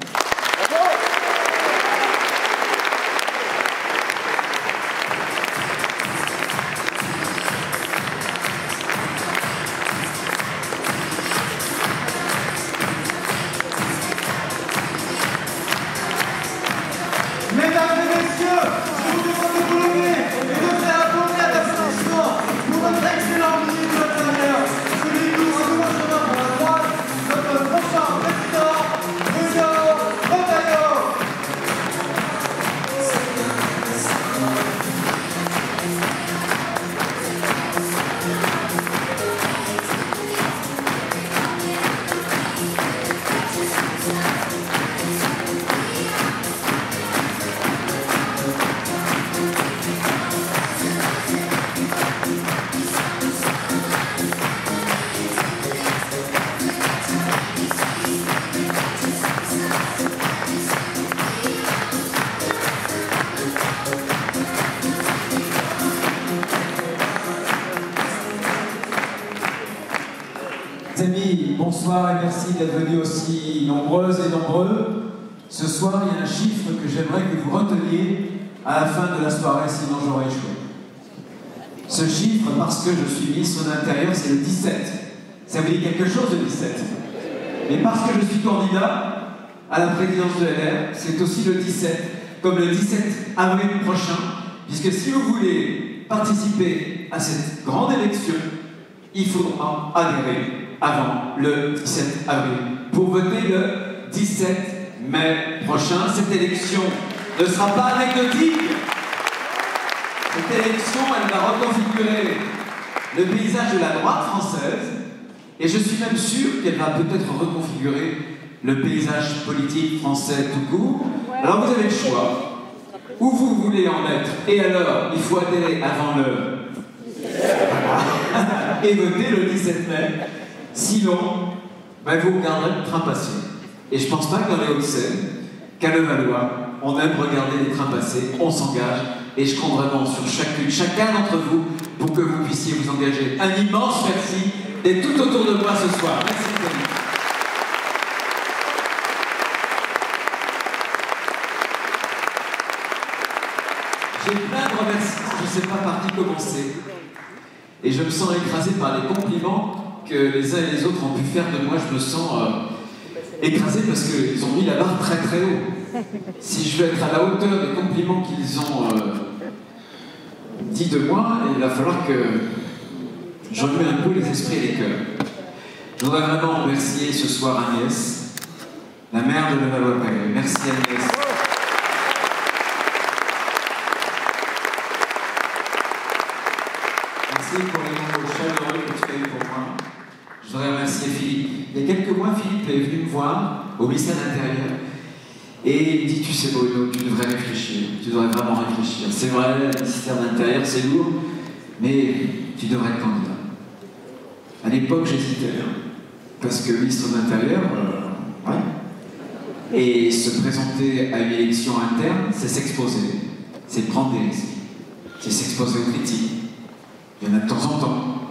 Amis, bonsoir et merci d'être venus aussi nombreuses et nombreux. Ce soir, il y a un chiffre que j'aimerais que vous reteniez à la fin de la soirée, sinon j'aurais échoué. Ce chiffre, parce que je suis mis son intérieur, c'est le 17. Ça vous dit quelque chose, le 17? Mais parce que je suis candidat à la présidence de LR, c'est aussi le 17. comme le 17 avril prochain, puisque si vous voulez participer à cette grande élection, il faudra adhérer avant le 17 avril pour voter le 17 mai prochain. Cette élection ne sera pas anecdotique. Cette élection, elle va reconfigurer le paysage de la droite française, et je suis même sûr qu'elle va peut-être reconfigurer le paysage politique français tout court. Alors vous avez le choix, où vous voulez en être, et alors il faut adhérer avant le... et voter le 17 mai, sinon ben, vous regarderez le train passer. Et je pense pas que dans les Hauts-de-Seine, qu'à Levallois, on aime regarder les trains passer, on s'engage, et je compte vraiment sur chacun d'entre vous pour que vous puissiez vous engager. Un immense merci d'être tout autour de moi ce soir. Merci beaucoup. J'ai plein de remerciements, je ne sais pas par qui commencer. Et je me sens écrasé par les compliments que les uns et les autres ont pu faire de moi. Je me sens écrasé parce qu'ils ont mis la barre très très haut. Si je veux être à la hauteur des compliments qu'ils ont dit de moi, il va falloir que j'enlève un peu les esprits et les cœurs. Je voudrais vraiment remercier ce soir Agnès, la mère de Levallois-Perret. Merci Agnès. Merci pour les mots chaleureux que tu as eu pour moi. Je voudrais remercier Philippe. Il y a quelques mois, Philippe est venu me voir au ministère de l'Intérieur. Et il me dit, tu sais Bruno, tu devrais réfléchir, tu devrais vraiment réfléchir. C'est vrai, le ministère de l'Intérieur, c'est lourd, mais tu devrais être candidat. À l'époque, j'hésitais, parce que ministre de l'Intérieur, ouais. Et se présenter à une élection interne, c'est s'exposer, c'est prendre des risques, c'est s'exposer aux critiques. Il y en a de temps en temps.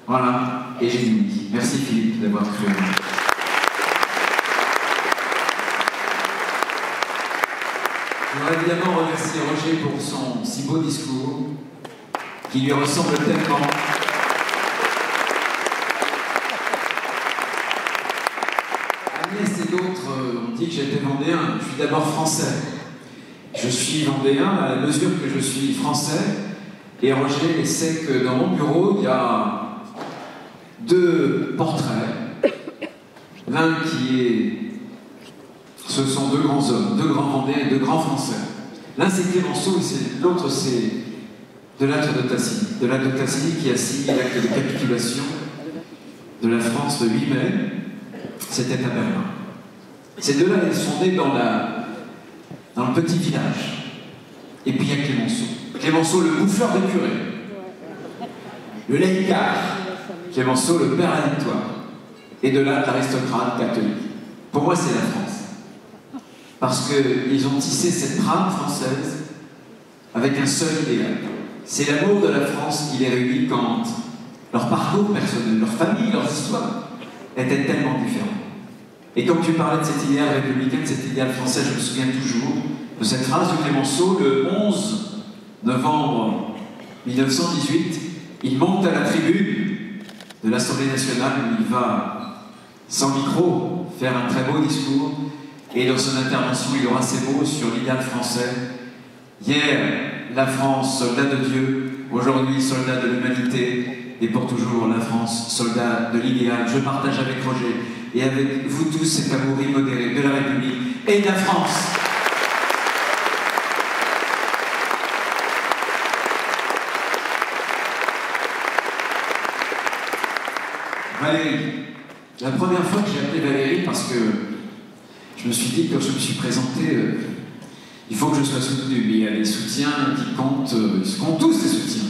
Voilà, et j'ai dit oui. Merci Philippe d'avoir cru en moi. Je voudrais évidemment remercier Roger pour son si beau discours, qui lui ressemble tellement. Agnès et d'autres ont dit que j'étais vendéen. Je suis d'abord français. Je suis vendéen à la mesure que je suis français. Et Roger sait que dans mon bureau, il y a deux portraits. L'un qui est... Ce sont deux grands hommes, deux grands Vendéens et deux grands Français. L'un c'est Clémenceau et l'autre c'est de l'acte de Tassigny. De l'acte de Tassigny qui a signé l'acte de capitulation de la France le 8 mai. C'était à Berlin. Ces deux-là, ils sont nés dans le petit village. Et puis il y a Clémenceau. Clémenceau, le bouffeur de curé. Le laïcard. Clémenceau, le père à la victoire. Et de là, l'aristocrate catholique. Pour moi, c'est la France. Parce qu'ils ont tissé cette trame française avec un seul idéal. C'est l'amour de la France qui les réunit quand leur parcours personnel, leur famille, leurs histoires étaient tellement différents. Et comme tu parlais de cet idéal républicain, de cet idéal français, je me souviens toujours de cette phrase de Clémenceau, le 11 novembre 1918, il monte à la tribune de l'Assemblée nationale où il va, sans micro, faire un très beau discours. Et dans son intervention, il aura ces mots sur l'idéal français. Hier, la France, soldat de Dieu. Aujourd'hui, soldat de l'humanité. Et pour toujours, la France, soldat de l'idéal. Je partage avec Roger et avec vous tous cet amour immodéré de la République et de la France. Valérie. La première fois que j'ai appelé Valérie, parce que je me suis dit, quand je me suis présenté, il faut que je sois soutenu. Mais il y a des soutiens qui comptent, ils comptent tous des soutiens.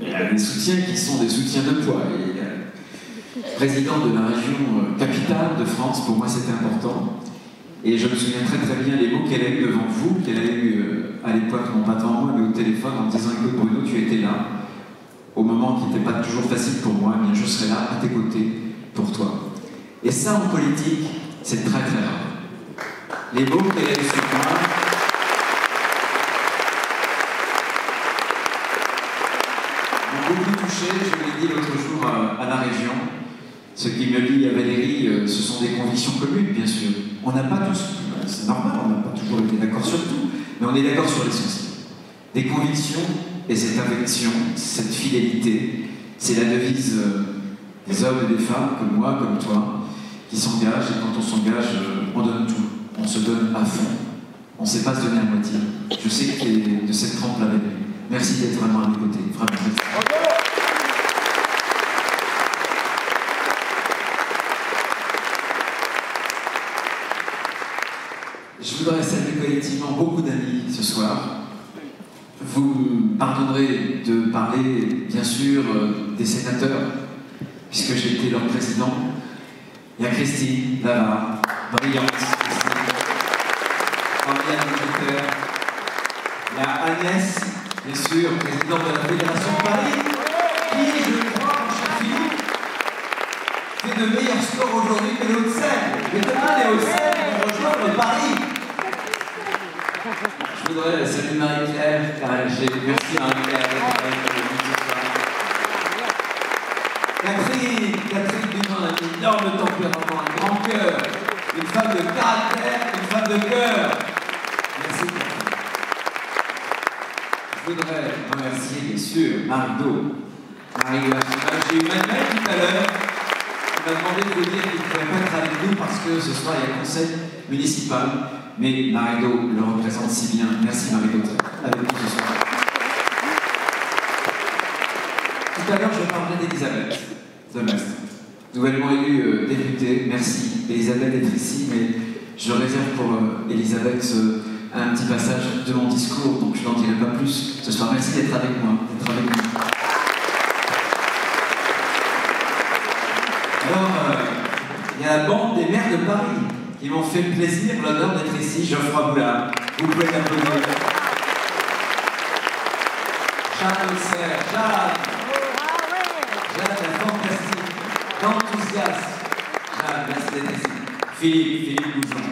Mais il y a des soutiens qui sont des soutiens de poids. Et, président de la région capitale de France, pour moi c'était important. Et je me souviens très très bien les mots qu'elle a eu devant vous, qu'elle a eu à l'époque, non pas devant moi, mais au téléphone, en me disant, écoute Bruno, tu étais là, au moment qui n'était pas toujours facile pour moi, eh bien je serai là à tes côtés pour toi. Et ça en politique, c'est très très rare. Les mots qu'elle a eu sur moi m'ont beaucoup touché, je l'ai dit l'autre jour à la région. Ce qui me lie à Valérie, ce sont des convictions communes, bien sûr. On n'a pas tous, c'est normal, on n'a pas toujours été d'accord sur tout, mais on est d'accord sur l'essentiel. Des convictions et cette affection, cette fidélité, c'est la devise des hommes et des femmes comme moi, comme toi, qui s'engagent, et quand on s'engage, on donne tout, on se donne à fond. On ne sait pas se donner à moitié. Je sais que tu es de cette trempe-là avec lui. Merci d'être vraiment à mes côtés. Vraiment, merci. Je voudrais saluer collectivement beaucoup d'amis ce soir. Vous me pardonnerez de parler, bien sûr, des sénateurs, puisque j'ai été leur président. Il y a Christine Lavard, brillante, Christine. Il y a Agnès, bien sûr, présidente de la Fédération de Paris, qui, je crois, mon cher Philippe, fait de meilleurs scores aujourd'hui que les Hauts-de-Seine. Mais demain, les Hauts-de-Seine vont rejoindre Paris. Je voudrais saluer Marie-Claire, merci Marie-Claire d'être avec nous ce soir. Catherine Dumas, un énorme tempérament, un grand cœur, une femme de caractère, une femme de cœur. Merci Catherine. Je voudrais remercier bien sûr Marie-Do. J'ai eu Manuel tout à l'heure qui m'a demandé de vous dire qu'il ne pouvait pas être avec nous parce que ce soir il y a le conseil municipal. Mais Marie-Do le représente si bien. Merci Marie-Do avec nous ce soir. Tout à l'heure, je parlais d'Elisabeth de Metz, nouvellement élue députée. Merci Elisabeth d'être ici, mais je réserve pour Elisabeth un petit passage de mon discours, donc je n'en dirai pas plus ce soir. Merci d'être avec moi, d'être avec nous. Alors, il y a la bande des maires de Paris qui m'ont fait le plaisir, l'honneur d'être ici. Geoffroy Boulard, vous pouvez l'applaudir. Jeanne Auxerre, Jeanne, la fantastique, l'enthousiasme. Jeanne, merci d'être ici. Philippe Bouzon.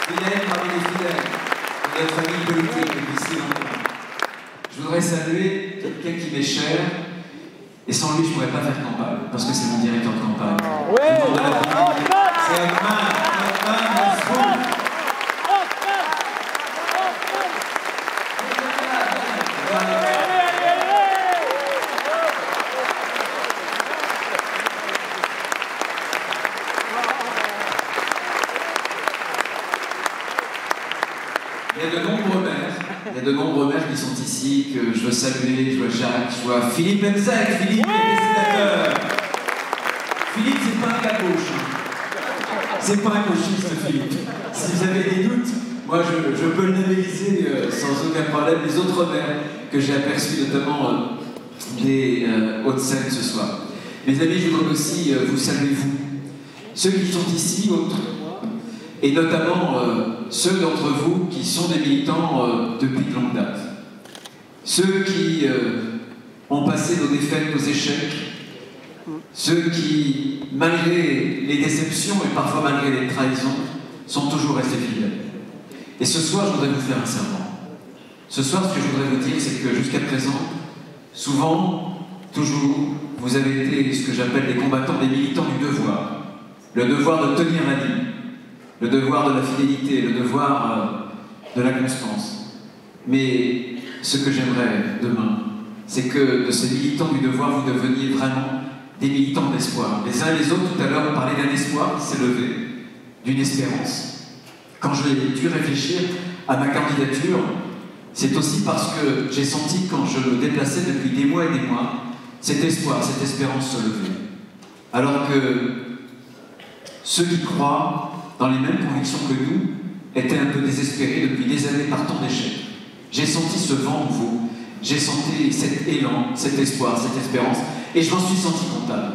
Fidèle parmi les fidèles de notre famille politique depuis si longtemps. Je voudrais saluer quelqu'un qui m'est cher. Et sans lui, je ne pourrais pas faire campagne, parce que c'est mon directeur de campagne. C'est Otman Masrouf. Il y a de nombreux maires qui sont ici, que je veux saluer. Je vois Jacques, je vois Philippe Mzek. Philippe est sénateur. Philippe, c'est pas un gars gauche. C'est pas un gauchiste, Philippe. Si vous avez des doutes, moi je peux le labelliser sans aucun problème. Les autres maires que j'ai aperçus, notamment des Hauts-de-Seine ce soir. Mes amis, je voudrais aussi vous saluer, vous. Ceux qui sont ici, autres. Et notamment ceux d'entre vous qui sont des militants depuis de longue date. Ceux qui ont passé nos défaites, nos échecs. Ceux qui, malgré les déceptions et parfois malgré les trahisons, sont toujours restés fidèles. Et ce soir, je voudrais vous faire un serment. Ce soir, ce que je voudrais vous dire, c'est que jusqu'à présent, souvent, toujours, vous avez été ce que j'appelle des combattants, des militants du devoir. Le devoir de tenir la ligne. Le devoir de la fidélité, le devoir de la constance. Mais ce que j'aimerais demain, c'est que de ces militants du devoir, vous deveniez vraiment des militants d'espoir. Les uns et les autres, tout à l'heure, on parlait d'un espoir qui s'est levé, d'une espérance. Quand j'ai dû réfléchir à ma candidature, c'est aussi parce que j'ai senti, quand je me déplaçais depuis des mois et des mois, cet espoir, cette espérance se lever. Alors que ceux qui croient dans les mêmes convictions que nous, étaient un peu désespérés depuis des années par tant d'échecs. J'ai senti ce vent nouveau, j'ai senti cet élan, cet espoir, cette espérance, et je m'en suis senti comptable.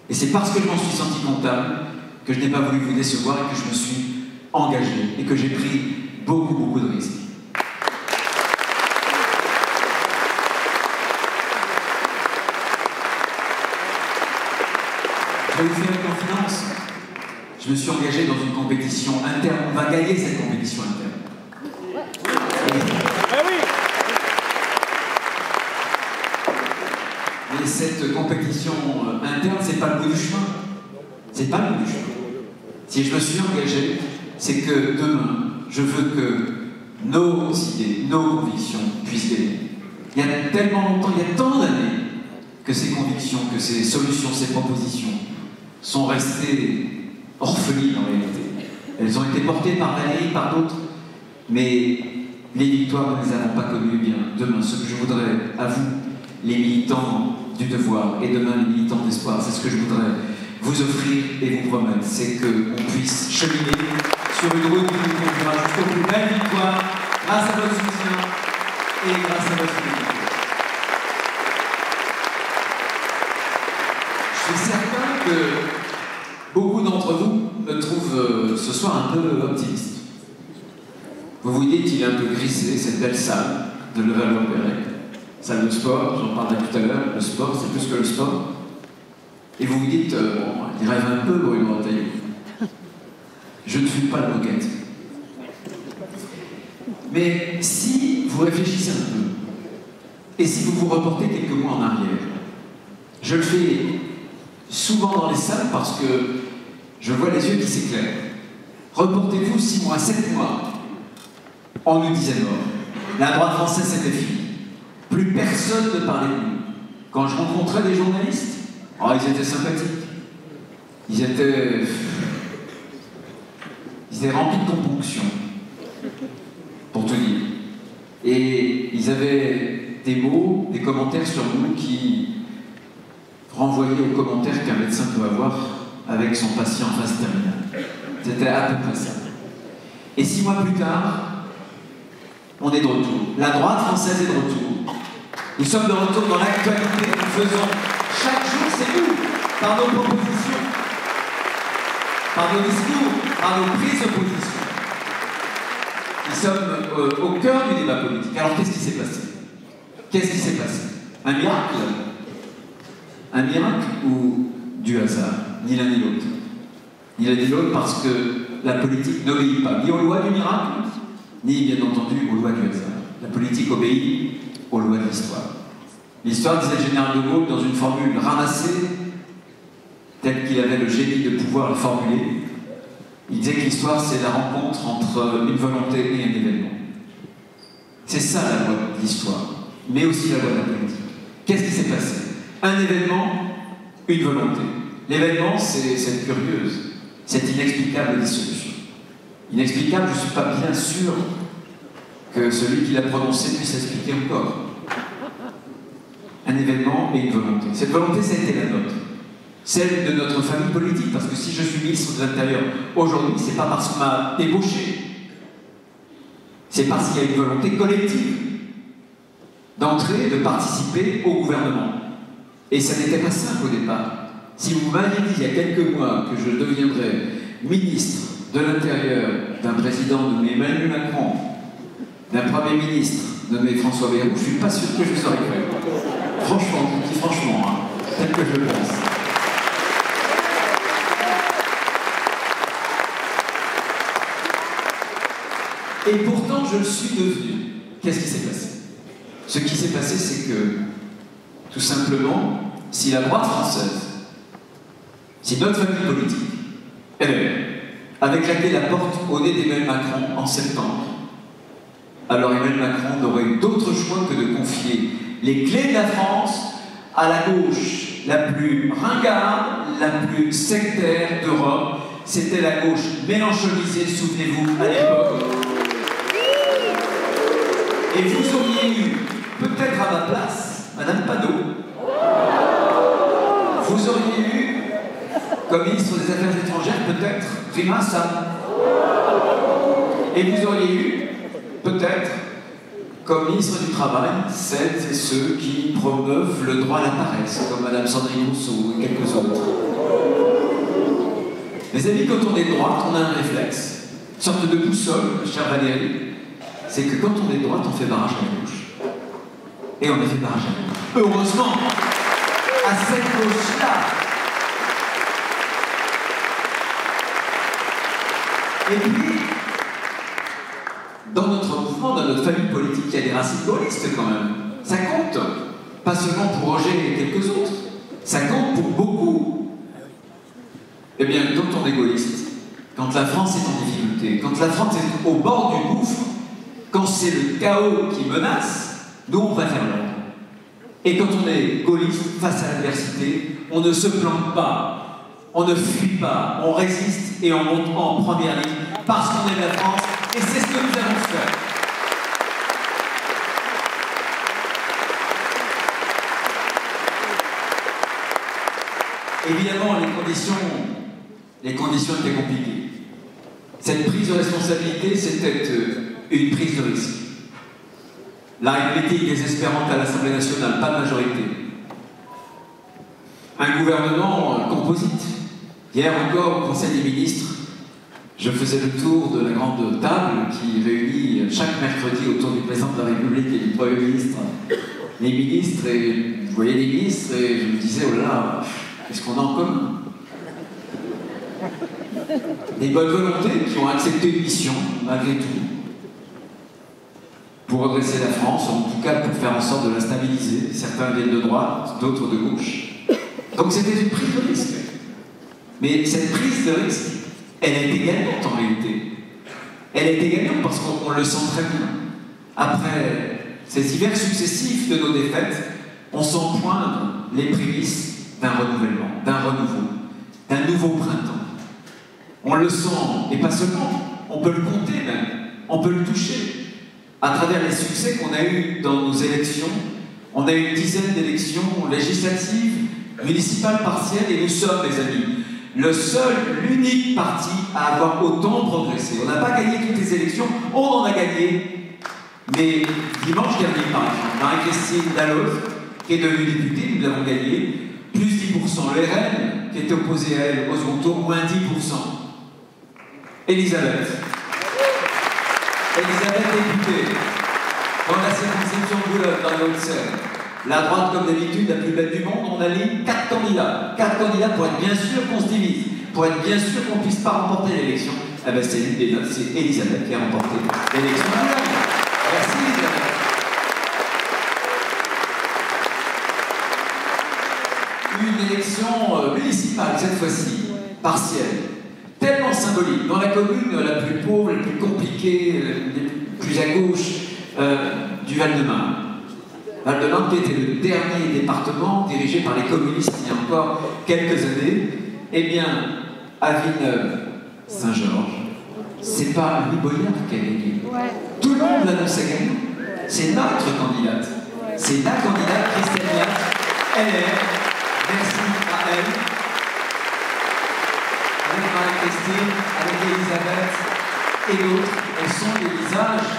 Et c'est parce que je m'en suis senti comptable que je n'ai pas voulu vous décevoir et que je me suis engagé, et que j'ai pris beaucoup de risques. Je vais vous faire une confidence. Je me suis engagé dans une compétition interne. On va gagner cette compétition interne. Mais cette compétition interne, c'est pas le bout du chemin. C'est pas le bout du chemin. Si je me suis engagé, c'est que demain, je veux que nos idées, nos convictions puissent gagner. Il y a tellement longtemps, il y a tant d'années que ces convictions, que ces solutions, ces propositions sont restées orphelines en réalité. Elles ont été portées par Valérie, par d'autres, mais les victoires, nous ne les avons pas connues. Eh bien, demain, ce que je voudrais à vous, les militants du devoir, et demain les militants d'espoir, c'est ce que je voudrais vous offrir et vous promettre, c'est qu'on puisse cheminer sur une route qui nous conduira jusqu'aux plus belles victoires, grâce à votre soutien et grâce à votre unité. Je suis certain que beaucoup d'entre vous me trouvent ce soir un peu optimiste. Vous vous dites qu'il est un peu grisé, cette belle salle de Levallois-Perret, salle de sport, j'en parlais tout à l'heure, le sport, c'est plus que le sport. Et vous vous dites, bon, il rêve un peu, Bruno Retailleau. Je ne fume pas la moquette. Mais si vous réfléchissez un peu, et si vous vous reportez quelques mois en arrière, je le fais souvent dans les salles parce que je vois les yeux qui s'éclairent. Reportez-vous 6 mois, 7 mois, on nous disait mort. La droite française c'était fini. Plus personne ne parlait de nous. Quand je rencontrais des journalistes, oh, ils étaient sympathiques. Ils étaient remplis de compunction, pour tout dire. Et ils avaient des mots, des commentaires sur nous qui renvoyaient aux commentaires qu'un médecin peut avoir avec son patient en phase terminale. C'était à peu près ça. Et 6 mois plus tard, on est de retour. La droite française est de retour. Nous sommes de retour dans l'actualité. Nous faisons chaque jour, c'est nous, par nos propositions, par nos discours, par nos prises de position. Nous sommes au cœur du débat politique. Alors qu'est-ce qui s'est passé? Qu'est-ce qui s'est passé? Un miracle? Un miracle ou du hasard? Ni l'un ni l'autre. Ni l'un ni l'autre parce que la politique n'obéit pas ni aux lois du miracle, ni bien entendu aux lois du hasard. La politique obéit aux lois de l'histoire. L'histoire, disait le général de Gaulle dans une formule ramassée, telle qu'il avait le génie de pouvoir la formuler, il disait que l'histoire c'est la rencontre entre une volonté et un événement. C'est ça la loi de l'histoire, mais aussi la loi de la politique. Qu'est-ce qui s'est passé? Un événement, une volonté. L'événement, c'est cette curieuse, cette inexplicable dissolution. Inexplicable, je ne suis pas bien sûr que celui qui l'a prononcé puisse expliquer encore. Un événement et une volonté. Cette volonté, ça a été la nôtre. Celle de notre famille politique, parce que si je suis ministre de l'Intérieur aujourd'hui, c'est pas parce qu'on m'a débauché. C'est parce qu'il y a une volonté collective d'entrer, de participer au gouvernement. Et ça n'était pas simple au départ. Si vous m'aviez dit il y a quelques mois que je deviendrais ministre de l'Intérieur d'un président nommé Emmanuel Macron, d'un Premier ministre nommé François Bayrou, je ne suis pas sûr que je vous aurais cru. Franchement, je vous dis franchement, hein, tel que je le pense. Et pourtant, je le suis devenu. Qu'est-ce qui s'est passé? Ce qui s'est passé, c'est que, tout simplement, si la droite française, si notre famille politique, avec laquelle la porte au nez d'Emmanuel Macron en septembre, alors Emmanuel Macron n'aurait eu d'autre choix que de confier les clés de la France à la gauche la plus ringarde, la plus sectaire d'Europe. C'était la gauche mélenchonisée, souvenez-vous, à l'époque. Et vous auriez eu, peut-être à ma place, Madame Panot, vous auriez eu, comme ministre des Affaires étrangères, peut-être Rima Hassan. Et vous auriez eu, peut-être, comme ministre du Travail, celles et ceux qui promeuvent le droit à la paresse, comme Madame Sandrine Rousseau et quelques autres. Mes amis, quand on est de droite, on a un réflexe, une sorte de boussole, chère Valérie, c'est que quand on est de droite, on fait barrage à la gauche. Et on a fait barrage à la gauche. Heureusement, à cette gauche-là. Et puis, dans notre mouvement, dans notre famille politique, il y a des racines gaullistes quand même. Ça compte. Pas seulement pour Roger et quelques autres. Ça compte pour beaucoup. Eh bien, quand on est gaulliste, quand la France est en difficulté, difficulté, quand la France est au bord du gouffre, quand c'est le chaos qui menace, nous on préfère l'ordre. Et quand on est gaulliste face à l'adversité, on ne se plante pas, on ne fuit pas, on résiste et on monte en première ligne parce qu'on aime la France et c'est ce que nous allons faire. Évidemment, les conditions étaient compliquées. Cette prise de responsabilité, c'était une prise de risque. L'arithmétique désespérante à l'Assemblée nationale, pas de majorité. Un gouvernement composite. Hier encore, au Conseil des ministres, je faisais le tour de la grande table qui réunit chaque mercredi autour du président de la République et du Premier ministre les ministres, et je voyais les ministres et je me disais, oh là là, qu'est-ce qu'on a en commun? Des bonnes volontés qui ont accepté une mission, malgré tout, pour redresser la France, en tout cas pour faire en sorte de la stabiliser. Certains viennent de droite, d'autres de gauche. Donc c'était une prise de risque. Mais cette prise de risque, elle a été gagnante en réalité. Elle a été gagnante parce qu'on le sent très bien. Après ces hivers successifs de nos défaites, on sent poindre les prémices d'un renouvellement, d'un renouveau, d'un nouveau printemps. On le sent, et pas seulement, on peut le compter même, on peut le toucher. À travers les succès qu'on a eus dans nos élections, on a eu une dizaine d'élections législatives, municipales, partielles, et nous sommes, les amis, le seul, l'unique parti à avoir autant progressé. On n'a pas gagné toutes les élections, on en a gagné. Mais dimanche dernier, par exemple, Marie-Christine Dalloz, qui est devenue députée, nous l'avons gagnée, plus 10%. Le RN, qui était opposé à elle au second tour, moins 10%. Elisabeth députée, dans la circonscription de Boulogne, dans les Hauts-de-Seine. La droite, comme d'habitude, la plus belle du monde, on a lié 4 candidats. 4 candidats pour être bien sûr qu'on se divise, pour être bien sûr qu'on ne puisse pas remporter l'élection. Eh ben c'est Elisabeth qui a remporté l'élection. Merci Elisabeth. Une élection municipale, cette fois-ci, partielle, tellement symbolique, dans la commune la plus pauvre, la plus compliquée, la plus à gauche du Val-de-Marne. Val-de-Marne qui était le dernier département dirigé par les communistes il y a encore quelques années. Eh bien, à Villeneuve-Saint-Georges, c'est pas Louis Boyard qui a gagné. Ouais. Tout le monde l'annonçait gagnant. C'est notre candidate. Ouais. C'est la candidate Christine Niat. Elle est. Merci à elle. Avec Marie-Christine, avec Elisabeth et d'autres, elles sont les visages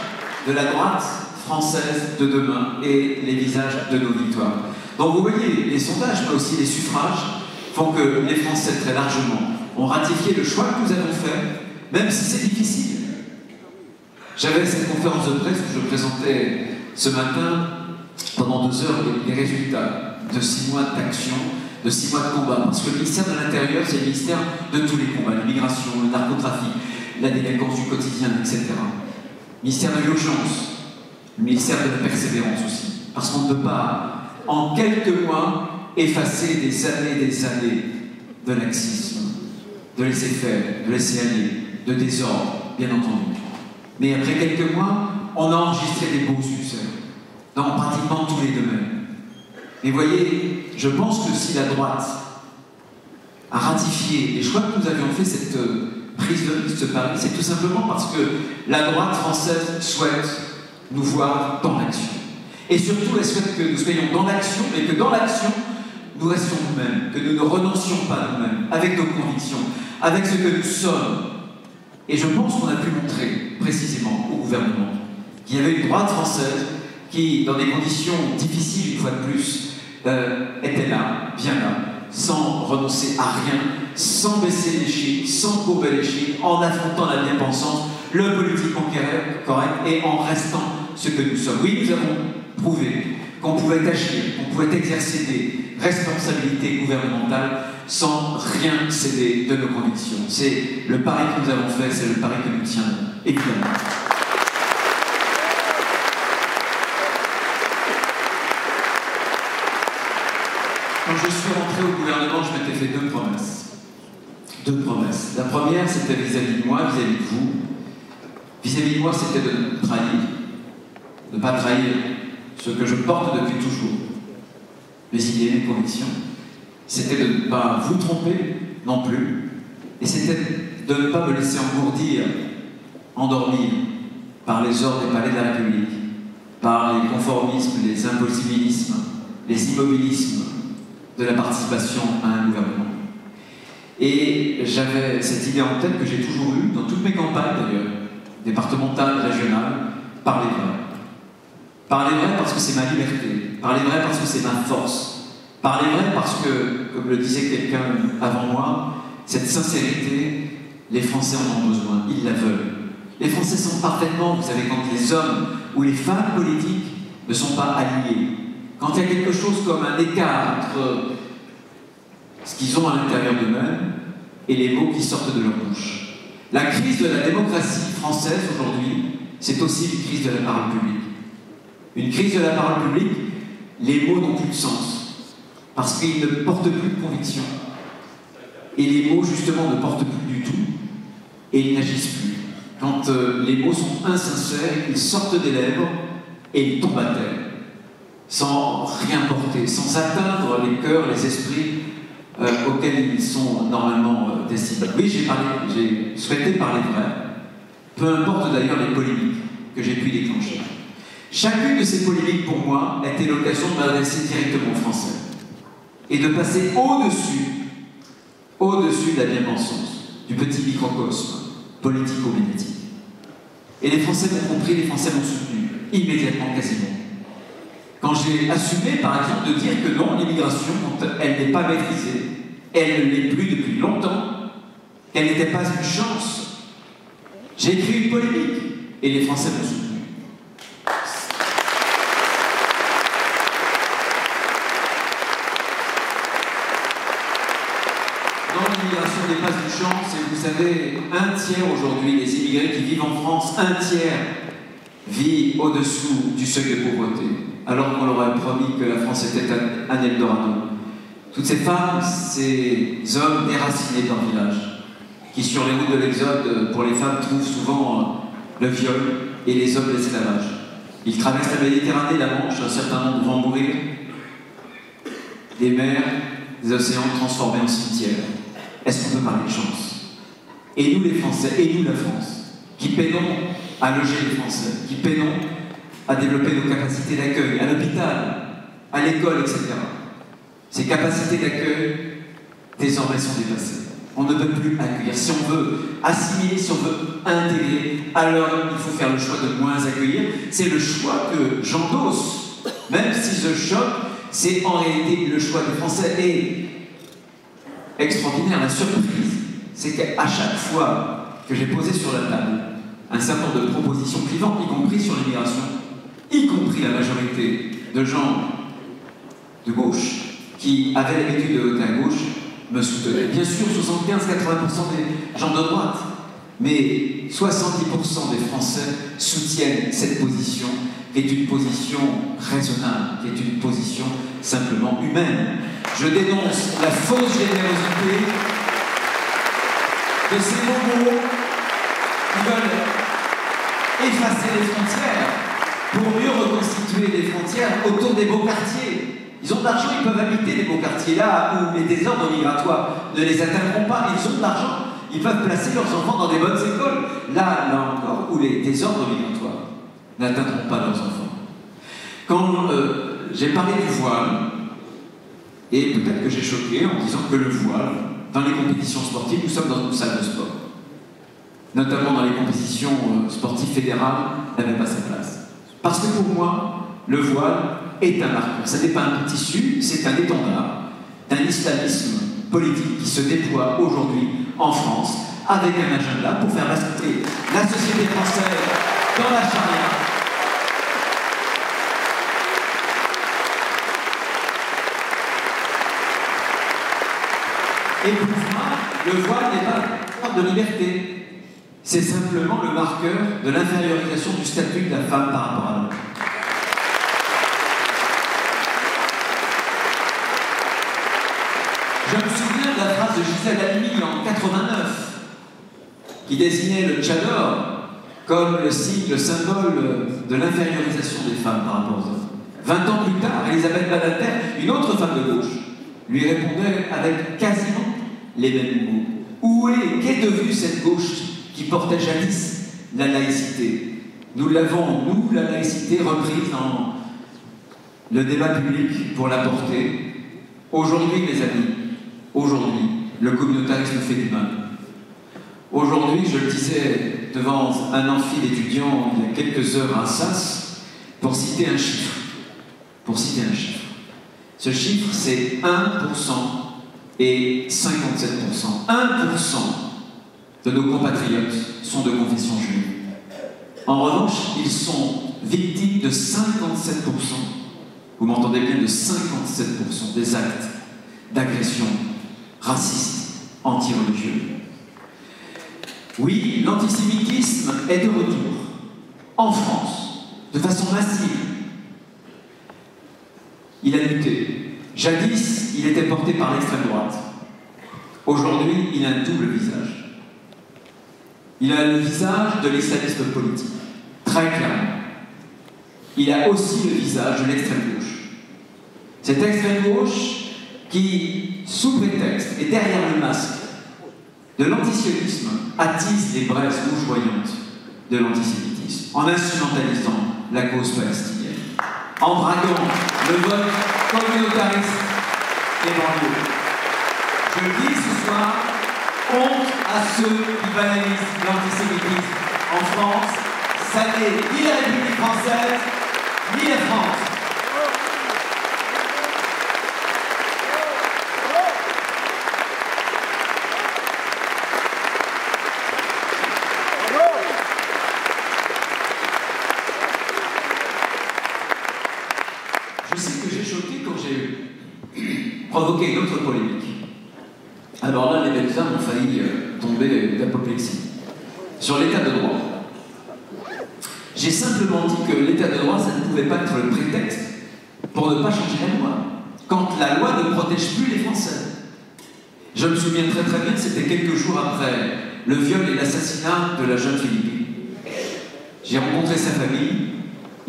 de la droite française de demain et les visages de nos victoires. Donc vous voyez, les sondages, mais aussi les suffrages, font que les Français, très largement, ont ratifié le choix que nous avons fait, même si c'est difficile. J'avais cette conférence de presse où je présentais ce matin, pendant 2 heures, les résultats de 6 mois d'action, de 6 mois de combat. Parce que le ministère de l'Intérieur, c'est le ministère de tous les combats, l'immigration, le narcotrafic, la délinquance du quotidien, etc. Le ministère de l'urgence, le ministère de la persévérance aussi. Parce qu'on ne peut pas, en quelques mois, effacer des années de laxisme, de laisser faire, de laisser aller, de désordre, bien entendu. Mais après quelques mois, on a enregistré des beaux succès dans pratiquement tous les domaines. Et voyez, je pense que si la droite a ratifié les choix que nous avions fait, cette prise de risque, ce pari, c'est tout simplement parce que la droite française souhaite nous voir dans l'action. Et surtout, elle souhaite que nous soyons dans l'action, mais que dans l'action, nous restions nous-mêmes, que nous ne renoncions pas nous-mêmes, avec nos convictions, avec ce que nous sommes. Et je pense qu'on a pu montrer, précisément, au gouvernement, qu'il y avait une droite française qui, dans des conditions difficiles, une fois de plus, était là, bien là, sans renoncer à rien, sans baisser les chiffres, sans courber les chiffres, en affrontant la bien-pensance, le politiquement correct et en restant ce que nous sommes. Oui, nous avons prouvé qu'on pouvait agir, qu'on pouvait exercer des responsabilités gouvernementales sans rien céder de nos convictions. C'est le pari que nous avons fait, c'est le pari que nous tiendrons, évidemment. Quand je suis rentré au gouvernement, je m'étais fait 2 promesses. 2 promesses. La première, c'était vis-à-vis de moi, vis-à-vis de vous, vis-à-vis de moi, c'était de me trahir, de ne pas trahir ce que je porte depuis toujours, mes idées, mes convictions. C'était de ne pas vous tromper non plus, et c'était de ne pas me laisser engourdir, endormir par les ordres des palais de la République, par les conformismes, les impossibilismes, les immobilismes de la participation à un gouvernement. Et j'avais cette idée en tête que j'ai toujours eue, dans toutes mes campagnes d'ailleurs, départementales, régionales, parler vrai. Parler vrai parce que c'est ma liberté, parler vrai parce que c'est ma force, parler vrai parce que, comme le disait quelqu'un avant moi, cette sincérité, les Français en ont besoin, ils la veulent. Les Français sentent parfaitement, vous savez, quand les hommes ou les femmes politiques ne sont pas alliés, quand il y a quelque chose comme un écart entre ce qu'ils ont à l'intérieur d'eux-mêmes et les mots qui sortent de leur bouche. La crise de la démocratie française aujourd'hui, c'est aussi une crise de la parole publique. Une crise de la parole publique, les mots n'ont plus de sens, parce qu'ils ne portent plus de conviction. Et les mots, justement, ne portent plus du tout, et ils n'agissent plus. Quand les mots sont insincères, ils sortent des lèvres et ils tombent à terre, sans rien porter, sans atteindre les cœurs, les esprits auxquels ils sont normalement destinés. Oui, j'ai souhaité parler vrai, peu importe d'ailleurs les polémiques que j'ai pu déclencher. Chacune de ces polémiques, pour moi, a été l'occasion de m'adresser directement aux Français et de passer au-dessus de la bien-pensance, du petit microcosme politico-médiatique. Et les Français m'ont compris, les Français m'ont soutenu, immédiatement, quasiment. Quand j'ai assumé, par exemple, de dire que non, l'immigration, quand elle n'est pas maîtrisée, elle ne l'est plus depuis longtemps, qu'elle n'était pas une chance, j'ai écrit une polémique, et les Français m'ont soutenu. L'immigration n'est pas une chance, et vous savez, un tiers aujourd'hui des immigrés qui vivent en France, un tiers vit au-dessous du seuil de pauvreté, alors qu'on leur a promis que la France était un Eldorado. Toutes ces femmes, ces hommes déracinés dans le village, qui sur les routes de l'Exode, pour les femmes, trouvent souvent le viol et les hommes l'esclavage. Ils traversent la Méditerranée, la Manche, un certain nombre vont mourir, des mers, des océans transformés en cimetières. Est-ce qu'on peut parler de chance? Et nous les Français, et nous la France, qui peinons à loger les Français, qui peinons à développer nos capacités d'accueil, à l'hôpital, à l'école, etc. Ces capacités d'accueil, désormais, sont dépassées. On ne peut plus accueillir. Si on veut assimiler, si on veut intégrer, alors il faut faire le choix de moins accueillir. C'est le choix que j'endosse. Même si ce choc, c'est en réalité le choix des Français. Et extraordinaire, la surprise, c'est qu'à chaque fois que j'ai posé sur la table un certain nombre de propositions clivantes, y compris sur l'immigration, y compris la majorité de gens de gauche qui avaient l'habitude de voter à gauche, me soutenaient. Bien sûr, 75-80% des gens de droite, mais 70% des Français soutiennent cette position, qui est une position raisonnable, qui est une position simplement humaine. Je dénonce la fausse générosité de ces bobos qui veulent effacer les frontières pour mieux reconstituer des frontières autour des beaux quartiers. Ils ont de l'argent, ils peuvent habiter les beaux quartiers là où les désordres migratoires ne les atteindront pas. Ils ont de l'argent, ils peuvent placer leurs enfants dans des bonnes écoles. Là encore, où les désordres migratoires n'atteindront pas leurs enfants. Quand j'ai parlé du voile, et peut-être que j'ai choqué en disant que le voile, dans les compétitions sportives, nous sommes dans une salle de sport. Notamment dans les compétitions sportives fédérales, n'avait pas sa place. Parce que pour moi, le voile est un marqueur. Ce n'est pas un tissu, c'est un étendard d'un islamisme politique qui se déploie aujourd'hui en France avec un agenda pour faire basculer la société française dans la charia. Et pour moi, le voile n'est pas une forme de liberté. C'est simplement le marqueur de l'infériorisation du statut de la femme par rapport à l'homme. Je me souviens de la phrase de Gisèle Halimi en 89, qui désignait le tchador comme le signe, le symbole de l'infériorisation des femmes par rapport aux hommes. 20 ans plus tard, Elisabeth Badinter, une autre femme de gauche, lui répondait avec quasiment les mêmes mots. Où est, qu'est devenue cette gauche qui portait jadis la laïcité? Nous l'avons, nous, la laïcité, reprise dans le débat public pour la porter. Aujourd'hui, mes amis, aujourd'hui, le communautarisme fait du mal. Aujourd'hui, je le disais devant un amphi d'étudiants il y a quelques heures à Assas, pour citer un chiffre. Ce chiffre, c'est 1% et 57%. 1% de nos compatriotes sont de confession juive. En revanche, ils sont victimes de 57%, vous m'entendez bien, de 57% des actes d'agression raciste, anti-religieux. Oui, l'antisémitisme est de retour, en France, de façon massive. Il a muté. Jadis, il était porté par l'extrême droite. Aujourd'hui, il a un double visage. Il a le visage de l'islamisme politique, très clairement. Il a aussi le visage de l'extrême gauche. Cette extrême gauche qui, sous prétexte et derrière le masque de l'antisionisme, attise les braises rougeoyantes de l'antisémitisme, en instrumentalisant la cause palestinienne, en draguant le vote communautariste des banlieues. Je le dis ce soir, honte à ceux qui banalisent l'antisémitisme en France. Ça n'est ni la République française, ni la France. Je sais que j'ai choqué quand j'ai provoqué une autre polémique. Alors là, les médecins ont failli tomber d'apoplexie. Sur l'état de droit. J'ai simplement dit que l'état de droit, ça ne pouvait pas être le prétexte pour ne pas changer la loi. Quand la loi ne protège plus les Français. Je me souviens très très bien, c'était quelques jours après le viol et l'assassinat de la jeune Philippine. J'ai rencontré sa famille.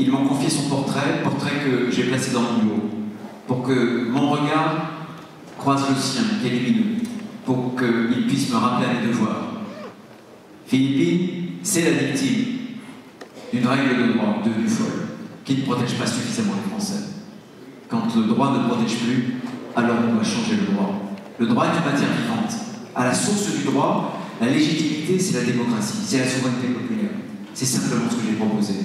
Ils m'ont confié son portrait que j'ai placé dans mon bureau, pour que mon regard croise le sien, qui est lumineux, pour qu'il puisse me rappeler à mes devoirs. Philippine, c'est la victime d'une règle de droit devenue folle, qui ne protège pas suffisamment les Français. Quand le droit ne protège plus, alors on doit changer le droit. Le droit est une matière vivante. À la source du droit, la légitimité, c'est la démocratie, c'est la souveraineté populaire. C'est simplement ce que j'ai proposé.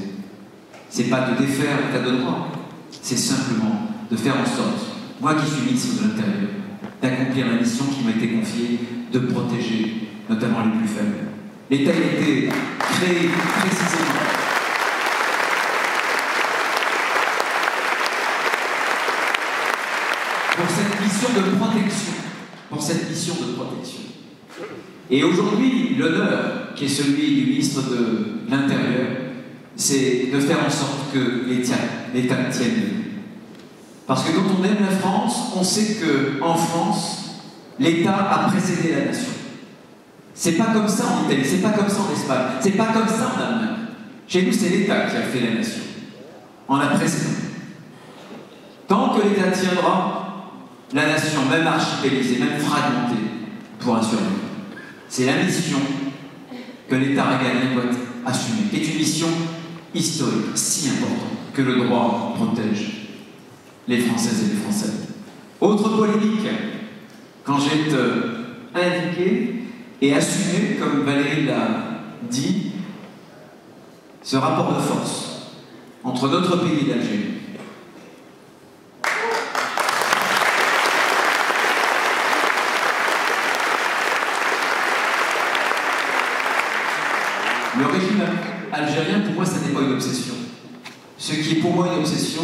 C'est pas de défaire l'état de droit, c'est simplement de faire en sorte, moi qui suis ministre de l'Intérieur, d'accomplir la mission qui m'a été confiée, de protéger notamment les plus faibles. L'État a été créé précisément pour cette mission de protection. Et aujourd'hui, l'honneur qui est celui du ministre de l'Intérieur, c'est de faire en sorte que l'État tienne debout. Parce que quand on aime la France, on sait qu'en France, l'État a précédé la nation. C'est pas comme ça en Italie, c'est pas comme ça en Espagne, c'est pas comme ça en Allemagne. Chez nous, c'est l'État qui a fait la nation, en la précédant. Tant que l'État tiendra, la nation, même archipélisée, même fragmentée, pourra survivre. C'est la mission que l'État régalien doit assumer, qui est une mission historique, si importante, que le droit protège les Françaises et les Français. Autre polémique, quand j'ai indiqué et assumé, comme Valérie l'a dit, ce rapport de force entre notre pays et l'Algérie. Le régime algérien, pour moi, ça n'est pas une obsession. Ce qui est pour moi une obsession,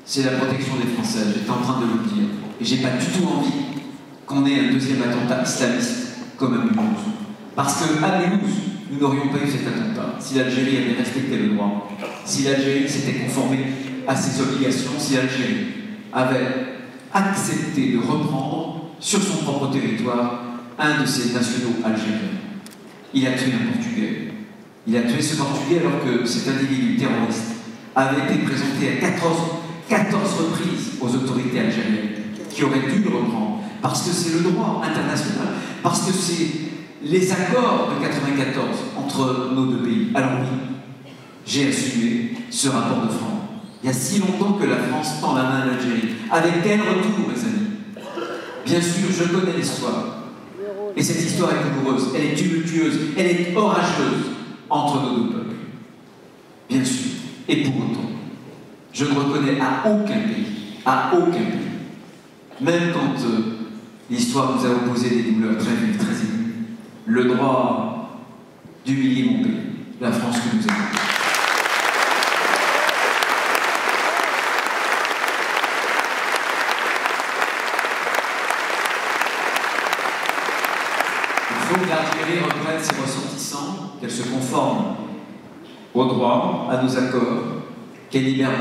c'est la protection des Français. J'étais en train de vous le dire. Et j'ai pas du tout envie qu'on ait un deuxième attentat islamiste comme à Mulhouse. Parce qu'à Mulhouse, nous n'aurions pas eu cet attentat si l'Algérie avait respecté le droit, si l'Algérie s'était conformée à ses obligations, si l'Algérie avait accepté de reprendre sur son propre territoire un de ses nationaux algériens. Il a tué un Portugais. Il a tué ce Portugais alors que cet individu terroriste avait été présenté à 14 reprises aux autorités algériennes qui auraient dû le reprendre parce que c'est le droit international, parce que c'est les accords de 94 entre nos deux pays. Alors oui, j'ai assumé ce rapport de France. Il y a si longtemps que la France tend la main à l'Algérie. Avec quel retour, mes amis? Bien sûr, je connais l'histoire. Et cette histoire est douloureuse, elle est tumultueuse, elle est orageuse entre nos deux peuples. Bien sûr. Et pour autant, je ne reconnais à aucun pays, même quand l'histoire nous a opposé des douleurs très vives, très émues, le droit d'humilier mon pays, la France que nous aimons. Il faut que l'Algérie reprenne ses ressortissants, qu'elle se conforme au droit, à nos accords, qu'elle libère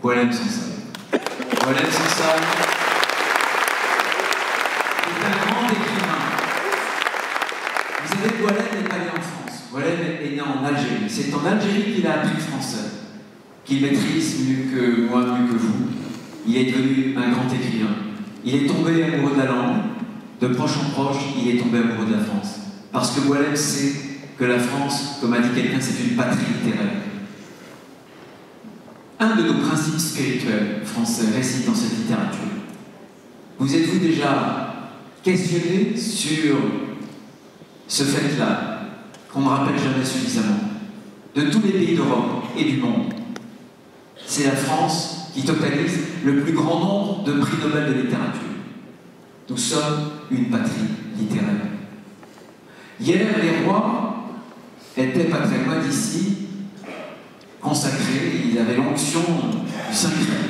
Boualem Sansal. Boualem Sansal est un grand écrivain. Vous savez, Boualem n'est pas né en France. Boualem est né en Algérie. C'est en Algérie qu'il a appris le français, qu'il maîtrise mieux que moi, mieux que vous. Il est devenu un grand écrivain. Il est tombé amoureux de la langue. De proche en proche, il est tombé amoureux de la France. Parce que Boualem sait que la France, comme a dit quelqu'un, c'est une patrie littéraire. Un de nos principes spirituels français réside dans cette littérature. Vous êtes-vous déjà questionné sur ce fait-là, qu'on ne rappelle jamais suffisamment? De tous les pays d'Europe et du monde, c'est la France qui totalise le plus grand nombre de prix Nobel de littérature. Nous sommes une patrie littéraire. Hier, les rois étaient pas très loin d'ici, consacrés, ils avaient l'onction du Saint-Graal.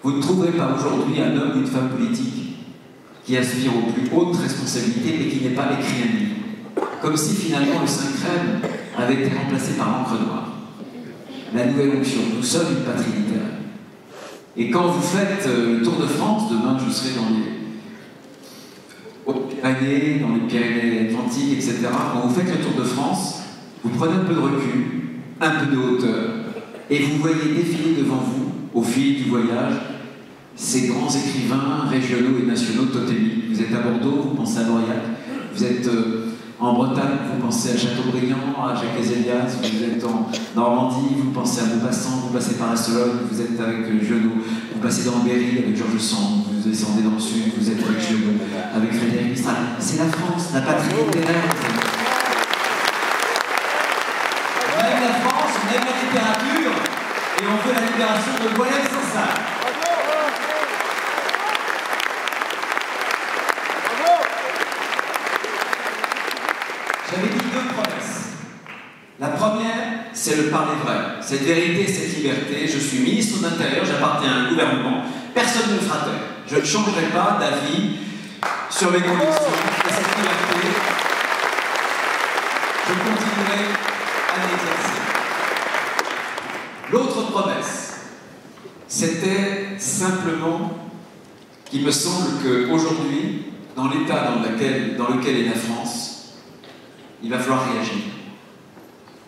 Vous ne trouverez pas aujourd'hui un homme ou une femme politique qui aspire aux plus hautes responsabilités et qui n'ait pas écrit un livre. Comme si finalement le Saint-Graal avait été remplacé par l'encre noire. La nouvelle onction, nous sommes une patrie littéraire. Et quand vous faites le Tour de France, demain je serai dans les Hautes-Pyrénées, dans les Pyrénées-Atlantiques, etc. Quand vous faites le Tour de France, vous prenez un peu de recul, un peu de hauteur, et vous voyez défiler devant vous, au fil du voyage, ces grands écrivains régionaux et nationaux totémiques. Vous êtes à Bordeaux, vous pensez à Mauriac, vous êtes en Bretagne, vous pensez à Chateaubriand, à Jacques Ezelias, vous êtes en Normandie, vous pensez à Maupassant, vous passez par la Sologne, vous êtes avec Giono, vous passez dans Berry avec Georges Sand, vous descendez dans le sud, vous êtes avec Giono, avec Frédéric Mistral. C'est la France, la patrie littéraire. On aime la France, on aime la littérature, et on veut la libération de Boualem Sansal. J'avais dit deux promesses. La première, c'est le parler vrai. Cette vérité, cette liberté. Je suis ministre de l'Intérieur, j'appartiens à un gouvernement. Personne ne me fera taire. Je ne changerai pas d'avis sur mes convictions et cette liberté. Je continuerai à l'exercer. L'autre promesse, c'était simplement qu'il me semble qu'aujourd'hui, dans l'état dans lequel est la France, il va falloir réagir.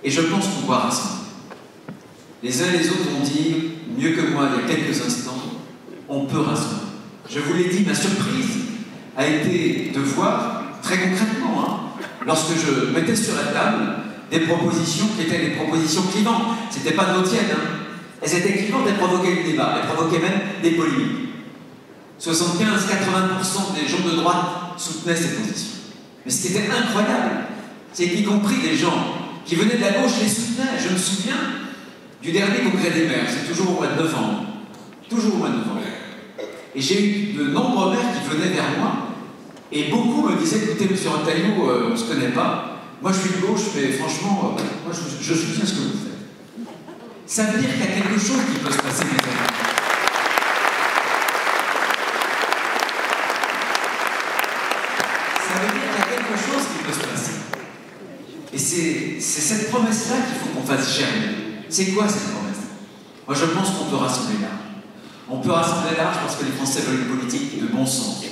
Et je pense qu'on doit rassembler. Les uns et les autres ont dit, mieux que moi il y a quelques instants, on peut rassembler. Je vous l'ai dit, ma surprise a été de voir, très concrètement, lorsque je mettais sur la table des propositions qui étaient des propositions clivantes. C'était pas de l'eau tiède, Elles étaient clivantes, elles provoquaient le débat, elles provoquaient même des polémiques. 75-80% des gens de droite soutenaient ces positions. Mais ce qui était incroyable, c'est qu'y compris des gens qui venaient de la gauche les soutenaient. Je me souviens du dernier congrès des maires, c'est toujours au mois de novembre. Toujours au mois de novembre. Et j'ai eu de nombreux maires qui venaient vers moi, et beaucoup me disaient, écoutez, monsieur Retailleau, on ne se connaît pas, moi je suis de gauche, mais franchement, moi je soutiens ce que vous faites. Ça veut dire qu'il y a quelque chose qui peut se passer, mes amis. Ça veut dire qu'il y a quelque chose qui peut se passer. Et c'est cette promesse-là qu'il faut qu'on fasse germer. C'est quoi cette promesse? Moi je pense qu'on peut rassembler large. On peut rassembler large parce que les Français veulent une politique de bon sens,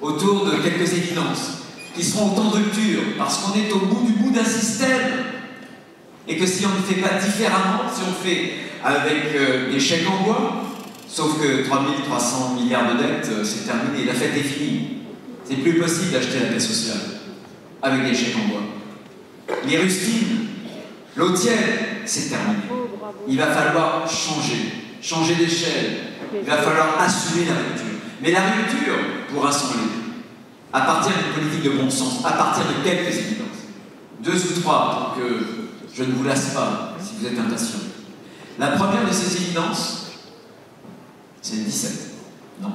autour de quelques évidences, qui seront autant de rupture, parce qu'on est au bout du bout d'un système Et que si on ne fait pas différemment, si on fait avec des chèques en bois, sauf que 3300 milliards de dettes, c'est terminé, la fête est finie. C'est plus possible d'acheter la paix sociale avec des chèques en bois. Les rustines, l'eau tiède, c'est terminé. Il va falloir changer d'échelle. Il va falloir assumer la rupture. Mais la rupture pourra s'enlever à partir d'une politique de bon sens, à partir de quelques évidences. 2 ou 3 pour que je ne vous lasse pas si vous êtes impatient. La première de ces évidences, c'est le 17. Non.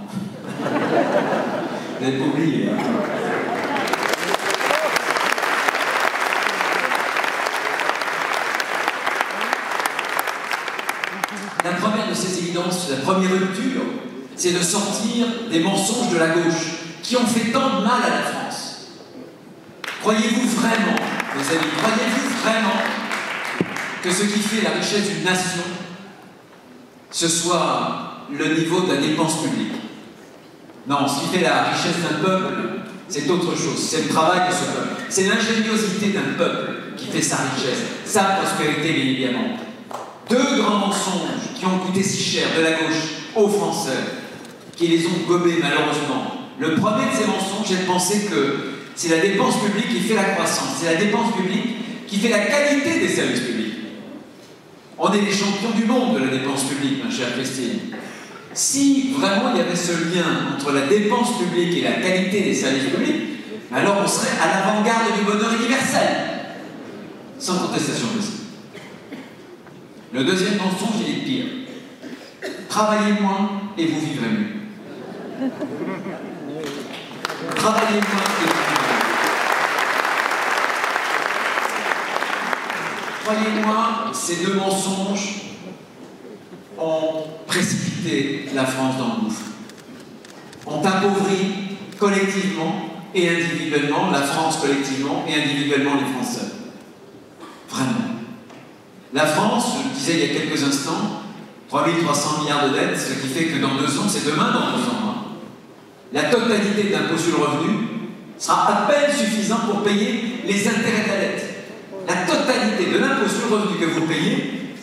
Vous n'avez pas oublié. Hein. La première de ces évidences, la première rupture, c'est de sortir des mensonges de la gauche qui ont fait tant de mal à la France. Croyez-vous vraiment, mes amis, croyez-vous vraiment que ce qui fait la richesse d'une nation, ce soit le niveau de la dépense publique? Non, ce qui fait la richesse d'un peuple, c'est autre chose. C'est le travail de ce peuple. C'est l'ingéniosité d'un peuple qui fait sa richesse, sa prospérité, bien évidemment. 2 grands mensonges qui ont coûté si cher de la gauche aux Français, qui les ont gobés malheureusement. Le premier de ces mensonges, c'est de penser que c'est la dépense publique qui fait la croissance, c'est la dépense publique qui fait la qualité des services publics. On est les champions du monde de la dépense publique, ma chère Christine. Si vraiment il y avait ce lien entre la dépense publique et la qualité des services publics, alors on serait à l'avant-garde du bonheur universel, sans contestation possible. Le deuxième mensonge, il est pire. Travaillez moins et vous vivrez mieux. Travaillez moins et vous vivrez mieux. Croyez-moi, ces 2 mensonges ont précipité la France dans le gouffre. Ont appauvri collectivement et individuellement la France collectivement et individuellement les Français. Vraiment. La France, je le disais il y a quelques instants, 3300 milliards de dettes, ce qui fait que dans 2 ans, c'est demain dans 2 ans, hein, la totalité de l'impôt sur le revenu sera à peine suffisante pour payer les intérêts de la dette. La totalité de l'impôt sur le revenu que vous payez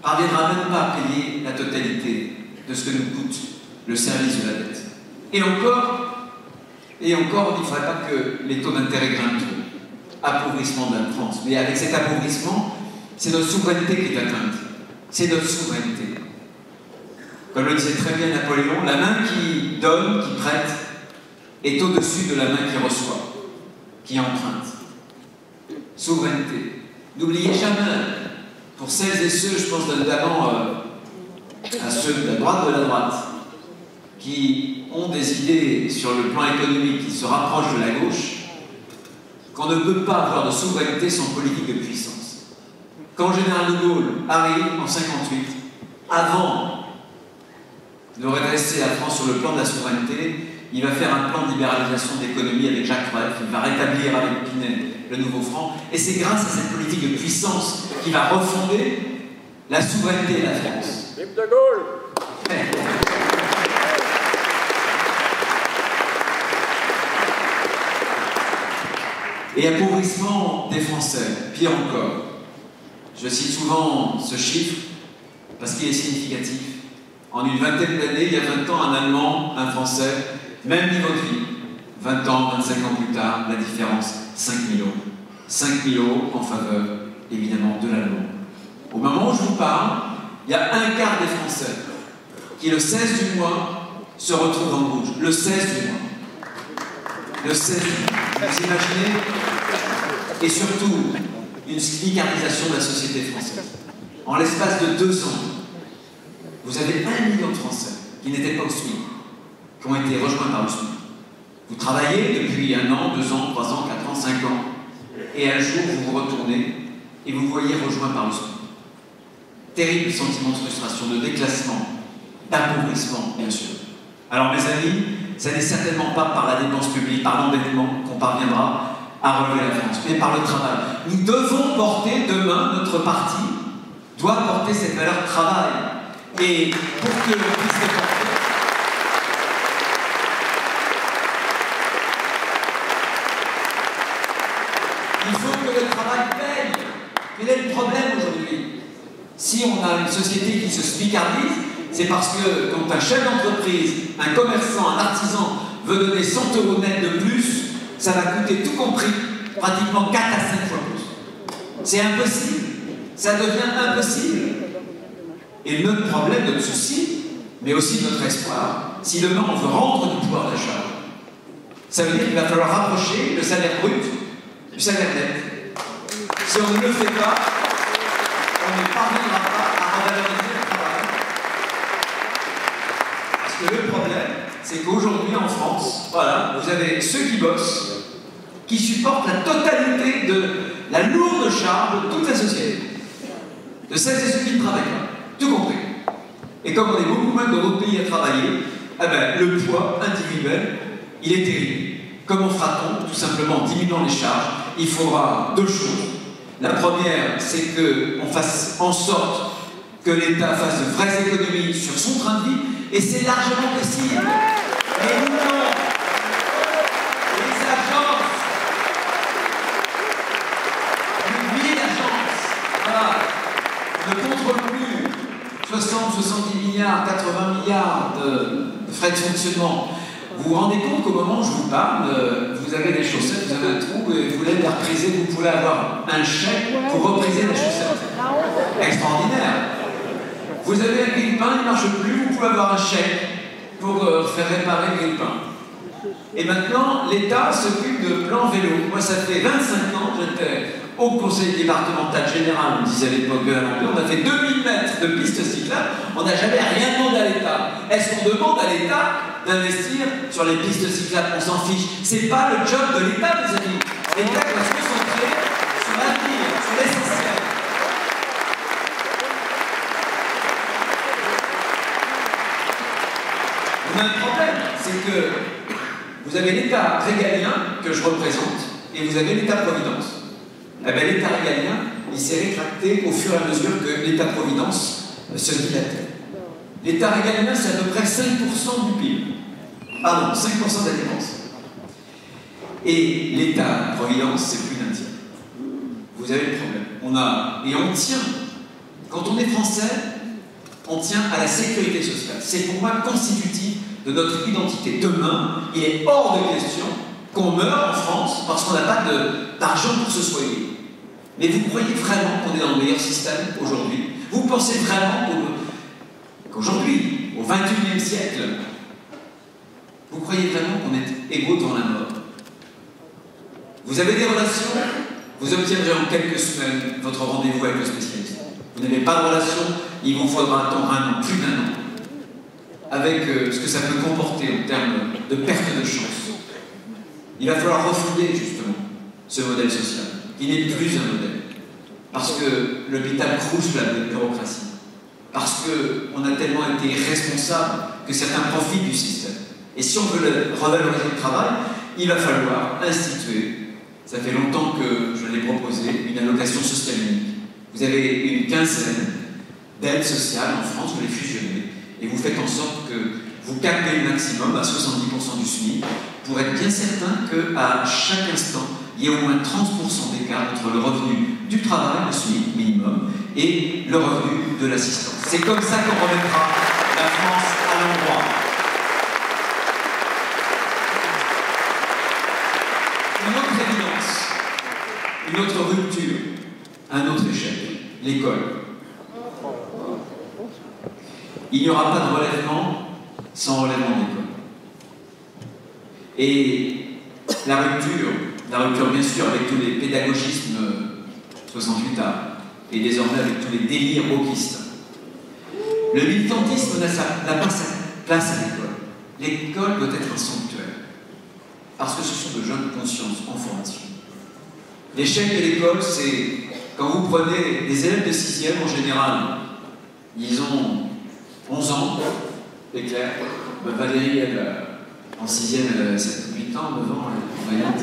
parviendra même pas à payer la totalité de ce que nous coûte le service de la dette. Et encore, il ne faudrait pas que les taux d'intérêt grimpent trop. Appauvrissement de la France. Mais avec cet appauvrissement, c'est notre souveraineté qui est atteinte. C'est notre souveraineté. Comme le disait très bien Napoléon, la main qui donne, qui prête, est au-dessus de la main qui reçoit, qui emprunte. Souveraineté. N'oubliez jamais, pour celles et ceux, je pense notamment à ceux de la droite, qui ont des idées sur le plan économique qui se rapprochent de la gauche, qu'on ne peut pas avoir de souveraineté sans politique de puissance. Quand le général de Gaulle arrive en 1958, avant de redresser la France sur le plan de la souveraineté, il va faire un plan de libéralisation de l'économie avec Jacques Rueff, il va rétablir avec Pinel le nouveau franc, et c'est grâce à cette politique de puissance qu'il va refonder la souveraineté de la France. Vive de Gaulle! Et appauvrissement des Français, pire encore. Je cite souvent ce chiffre parce qu'il est significatif. En une vingtaine d'années, il y a 20 ans, un Allemand, un Français, même niveau de vie. 20 ans, 25 ans plus tard, la différence, 5 000 €. 5 000 € en faveur, évidemment, de l'Allemand. Au moment où je vous parle, il y a un quart des Français qui, le 16 du mois, se retrouvent dans le rouge. Le 16 du mois. Le 16 du mois. Vous imaginez? Et surtout, une sclicardisation de la société française. En l'espace de 2 ans, vous avez 1 million de Français qui n'étaient pas au SMIC, qui ont été rejoints par le SMIC. Vous travaillez depuis 1 an, 2 ans, 3 ans, 4 ans, 5 ans, et un jour vous vous retournez et vous voyez rejoint par le SMIC. Terrible sentiment de frustration, de déclassement, d'appauvrissement, bien sûr. Alors mes amis, ce n'est certainement pas par la dépense publique, par l'endettement qu'on parviendra à relever la France, mais par le travail. Nous devons porter demain, notre parti doit porter cette valeur de travail. Et pour que l'on puisse le porter, il faut que le travail paye. Quel est le problème aujourd'hui? Si on a une société qui se smicardise, c'est parce que quand un chef d'entreprise, un commerçant, un artisan veut donner 100 € net de plus, ça va coûter tout compris pratiquement 4 à 5 fois plus. C'est impossible. Ça devient impossible. Et notre problème, notre souci, mais aussi notre espoir, si demain on veut rendre du pouvoir d'achat, ça veut dire qu'il va falloir rapprocher le salaire brut du salaire net. Si on ne le fait pas, on ne parviendra pas à revaloriser le travail. Parce que le problème, c'est qu'aujourd'hui en France, voilà, vous avez ceux qui bossent, qui supportent la totalité de la lourde charge de toute la société. De celles et ceux qui ne travaillent pas, tout compris. Et comme on est beaucoup moins dans d'autres pays à travailler, eh ben, le poids individuel, il est terrible. Comment fera-t-on? Tout simplement en diminuant les charges. Il faudra deux choses. La première, c'est qu'on fasse en sorte que l'État fasse de vraies économies sur son train de vie, et c'est largement possible. Mais non, les agences, le billet d'agence, voilà, ne contrôle plus 60, 70 milliards, 80 milliards de frais de fonctionnement. Vous vous rendez compte qu'au moment où je vous parle, vous avez des chaussettes, vous avez un trou et vous voulez les repriser, vous pouvez avoir un chèque pour repriser les chaussettes. Extraordinaire. Vous avez un grille-pain, il ne marche plus, vous pouvez avoir un chèque pour faire réparer le grille-pain. Et maintenant, l'État s'occupe de plan vélo. Moi, ça fait 25 ans, j'étais au conseil départemental général, on disait à l'époque de la Lambert, on a fait 2000 mètres de pistes cyclables, on n'a jamais rien demandé à l'État. Est-ce qu'on demande à l'État d'investir sur les pistes cyclables? On s'en fiche. C'est pas le job de l'État, mes amis. L'État doit se concentrer sur l'avenir, sur l'essentiel. On a un problème, c'est que vous avez l'État régalien que je représente et vous avez l'État-providence. Eh bien, l'État régalien, il s'est rétracté au fur et à mesure que l'État-providence se dilatait. L'État régalien, c'est à peu près 5% du PIB. Pardon, 5% de la dépense. Et l'État-providence, c'est plus d'un tiers. Vous avez le problème. Et on tient, quand on est français, on tient à la sécurité sociale. C'est pour moi constitutif de notre identité. Demain, il est hors de question qu'on meure en France parce qu'on n'a pas d'argent pour se soigner. Mais vous croyez vraiment qu'on est dans le meilleur système aujourd'hui? Vous pensez vraiment qu'aujourd'hui, au XXIe siècle, vous croyez vraiment qu'on est égaux devant la mort? Vous avez des relations, vous obtiendrez en quelques semaines votre rendez-vous avec le spécialiste. Vous n'avez pas de relation, il vous faudra attendre un an, plus d'un an, avec ce que ça peut comporter en termes de perte de chance. Il va falloir refonder justement ce modèle social, qui n'est plus un modèle, parce que l'hôpital croule sous la bureaucratie, parce qu'on a tellement été irresponsables que certains profitent du système. Et si on veut revaloriser le travail, il va falloir instituer, ça fait longtemps que je l'ai proposé, une allocation sociale unique. Vous avez une quinzaine d'aides sociales en France, vous les fusionnez, et vous faites en sorte que vous capez le maximum à 70% du SMIC, pour être bien certain qu'à chaque instant, il y ait au moins 30% d'écart entre le revenu du travail, le SMIC minimum, et le revenu de l'assistance. C'est comme ça qu'on remettra la France à l'endroit. Une autre évidence, une autre rupture, un autre échec, l'école. Il n'y aura pas de relèvement sans relèvement d'école. Et la rupture bien sûr avec tous les pédagogismes 68A, et désormais avec tous les délires wokistes. Le militantisme n'a pas sa place à l'école. L'école doit être un sanctuaire, parce que ce sont de jeunes consciences en formation. L'échec de l'école, c'est quand vous prenez des élèves de 6e en général, ils ont 11 ans, c'est clair. Valérie, en 6e, elle avait 7 ou 8 ans, 9 ans, elle est voyante.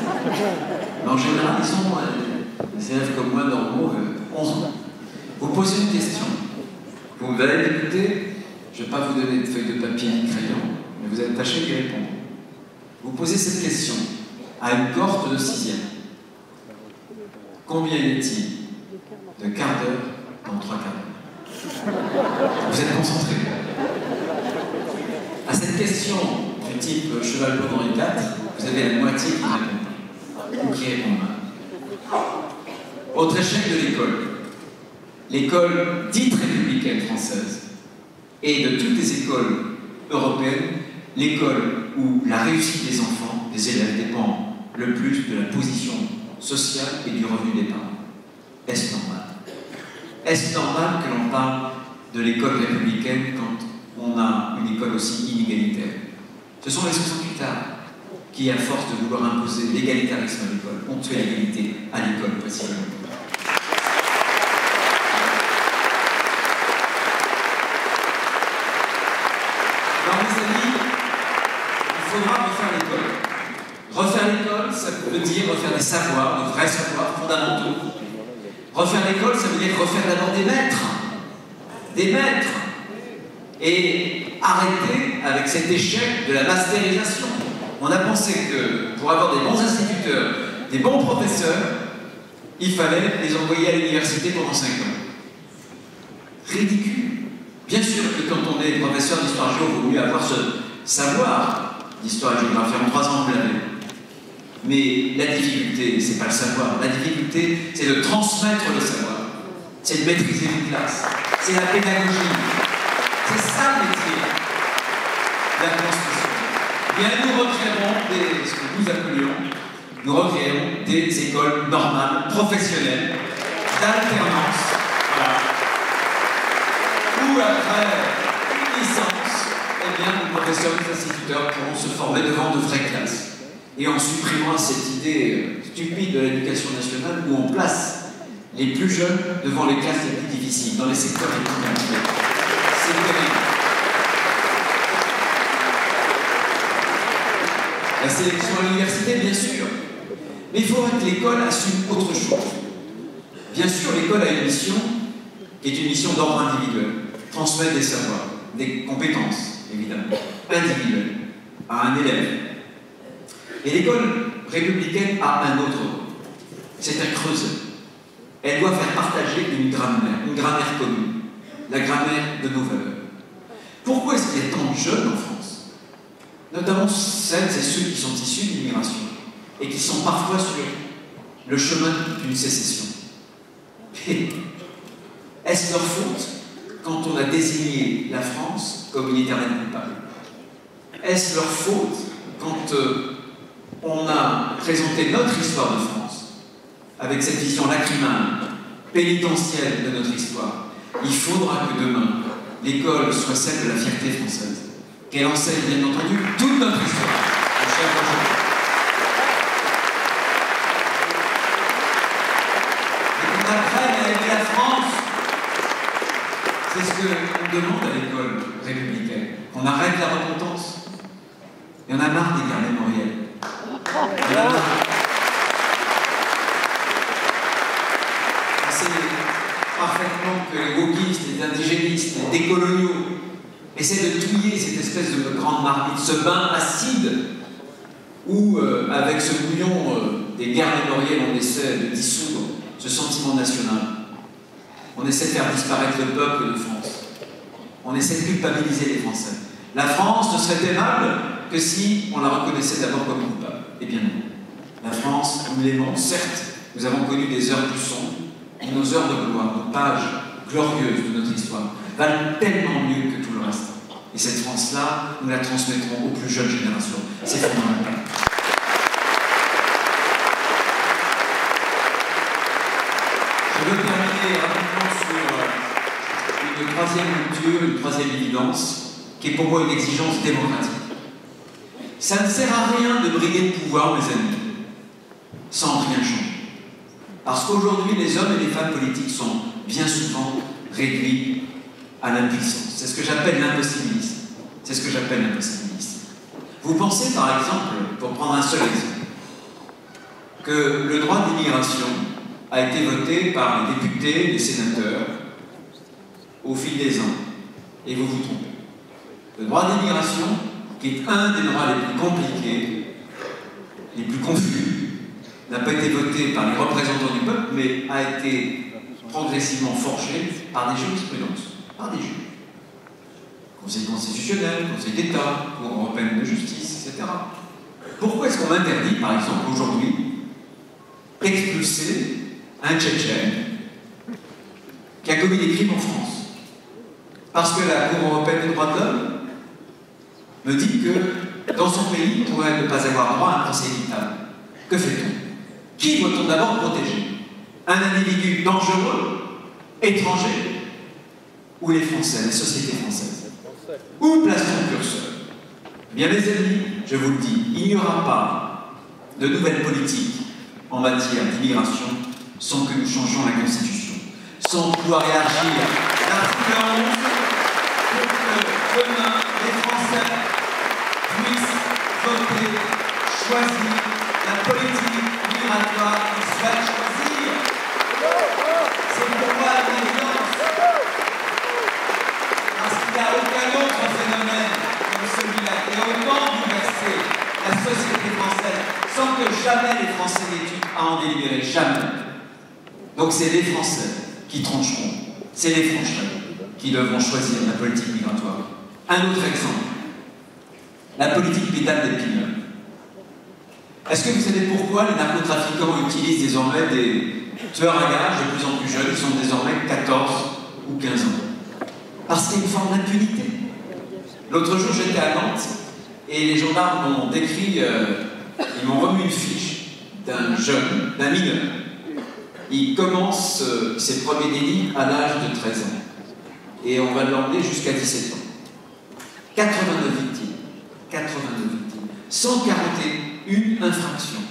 Mais en général, ils ont des élèves comme moi, normaux, 11 ans. Vous posez une question, vous allez l'écouter, je ne vais pas vous donner de feuille de papier ni de crayon, mais vous allez tâcher d'y répondre. Vous posez cette question à une cohorte de 6e. Combien y a-t-il de quart d'heure dans 3 quarts d'heure. Vous êtes concentrés. À cette question du type cheval blanc Henri IV, vous avez la moitié qui répond, ou qui répond mal. Autre échec de l'école. L'école dite républicaine française et de toutes les écoles européennes, l'école où la réussite des enfants, des élèves, dépend le plus de la position sociale et du revenu des parents. Est-ce normal? Est-ce normal que l'on parle de l'école républicaine quand on a une école aussi inégalitaire? Ce sont les 68 arts qui, à force de vouloir imposer l'égalitarisme à l'école, ont tué l'égalité à l'école précisément. Alors mes amis, il faudra refaire l'école. Refaire l'école, ça veut dire refaire des savoirs, de vrais savoirs fondamentaux. Refaire l'école, ça veut dire refaire d'abord des maîtres. Des maîtres. Et arrêter avec cet échec de la mastérisation. On a pensé que pour avoir des bons instituteurs, des bons professeurs, il fallait les envoyer à l'université pendant 5 ans. Ridicule. Bien sûr que quand on est professeur d'histoire-géo, il vaut mieux avoir ce savoir d'histoire et géographie. En 3 ans, vous l'avez. Mais la difficulté, c'est pas le savoir. La difficulté, c'est de transmettre le savoir. C'est de maîtriser une classe. C'est la pédagogie. C'est ça le métier de la construction. Bien, nous recréerons ce que nous appelions, nous recréerons des écoles normales, professionnelles, d'alternance, voilà, où après une licence, eh bien, les professeurs, les instituteurs pourront se former devant de vraies classes. Et en supprimant cette idée stupide de l'éducation nationale où on place les plus jeunes devant les classes les plus difficiles, dans les secteurs les plus compliqués. C'est terrible. La sélection à l'université, bien sûr. Mais il faudrait que l'école assume autre chose. Bien sûr, l'école a une mission qui est une mission d'ordre individuel. Transmettre des savoirs, des compétences, évidemment, individuelles, à un élève. Et l'école républicaine a un autre rôle. C'est un creuset. Elle doit faire partager une grammaire commune, la grammaire de nos valeurs. Pourquoi est-ce qu'il y a tant de jeunes en France, notamment celles et ceux qui sont issus de l'immigration, et qui sont parfois sur le chemin d'une sécession? Est-ce leur faute quand on a désigné la France comme une éternelle coupable? Est-ce leur faute quand on a présenté notre histoire de France avec cette vision lacrymale, pénitentielle de notre histoire? Il faudra que demain, l'école soit celle de la fierté française, qu'elle enseigne bien entendu toute notre histoire. Et qu'on apprenne à aimer la France. C'est ce qu'on demande à l'école républicaine, qu'on arrête la repentance. Il y en a marre des guerres mémorielles. On sait parfaitement que les wokistes, les indigénistes, les décoloniaux essaient de touiller cette espèce de grande marmite, ce bain acide où, avec ce bouillon des guerres mémorielles, on essaie de dissoudre ce sentiment national. On essaie de faire disparaître le peuple de France. On essaie de culpabiliser les Français. La France ne serait aimable que si on la reconnaissait d'abord comme coupable. Eh bien non. La France, nous l'aimons, certes, nous avons connu des heures plus sombres, mais nos heures de gloire, nos pages glorieuses de notre histoire, valent tellement mieux que tout le reste. Et cette France-là, nous la transmettrons aux plus jeunes générations. C'est fondamental. Je veux terminer rapidement sur une troisième culture, une troisième évidence, qui est pour moi une exigence démocratique. Ça ne sert à rien de briguer le pouvoir, mes amis, sans rien changer. Parce qu'aujourd'hui, les hommes et les femmes politiques sont bien souvent réduits à l'impuissance. C'est ce que j'appelle l'impossibilisme. C'est ce que j'appelle l'impossibilisme. Vous pensez, par exemple, pour prendre un seul exemple, que le droit d'immigration a été voté par les députés, les sénateurs, au fil des ans. Et vous vous trompez. Le droit d'immigration, qui est un des droits les plus compliqués, les plus confus, n'a pas été voté par les représentants du peuple, mais a été progressivement forgés par des jurisprudences, par des juges. Conseil constitutionnel, Conseil d'État, Cour européenne de justice, etc. Pourquoi est-ce qu'on interdit, par exemple, aujourd'hui, d'expulser un Tchétchène qui a commis des crimes en France? Parce que la Cour européenne des droits de l'homme me dit que dans son pays, il pourrait ne pas avoir droit à un procès équitable. Que fait-on? Qui doit-on d'abord protéger? Un individu dangereux, étranger, ou les Français, les sociétés françaises? Où place-t-on le curseur? Eh bien, mes amis, je vous le dis, il n'y aura pas de nouvelle politique en matière d'immigration sans que nous changions la Constitution, sans pouvoir élargir l'article 11 pour que demain les Français puissent voter, choisir la politique migratoire qu'ils souhaitent choisir. C'est pour moi une évidence. Parce qu'il n'y a aucun autre phénomène comme celui-là qui a autant bouleversé la société française sans que jamais les Français n'aient eu à en délibérer. Jamais. Donc c'est les Français qui trancheront. C'est les Français qui devront choisir la politique migratoire. Un autre exemple. La politique pétale des pignons. Est-ce que vous savez pourquoi les narcotrafiquants utilisent désormais des tueurs à gages de plus en plus jeunes? Ils sont désormais 14 ou 15 ans. Parce qu'il y a une forme d'impunité. L'autre jour, j'étais à Nantes et les gendarmes m'ont décrit, ils m'ont remis une fiche d'un jeune, d'un mineur. Il commence ses premiers délits à l'âge de 13 ans. Et on va l'emmener jusqu'à 17 ans. 89 victimes. 89 victimes. 141 infractions.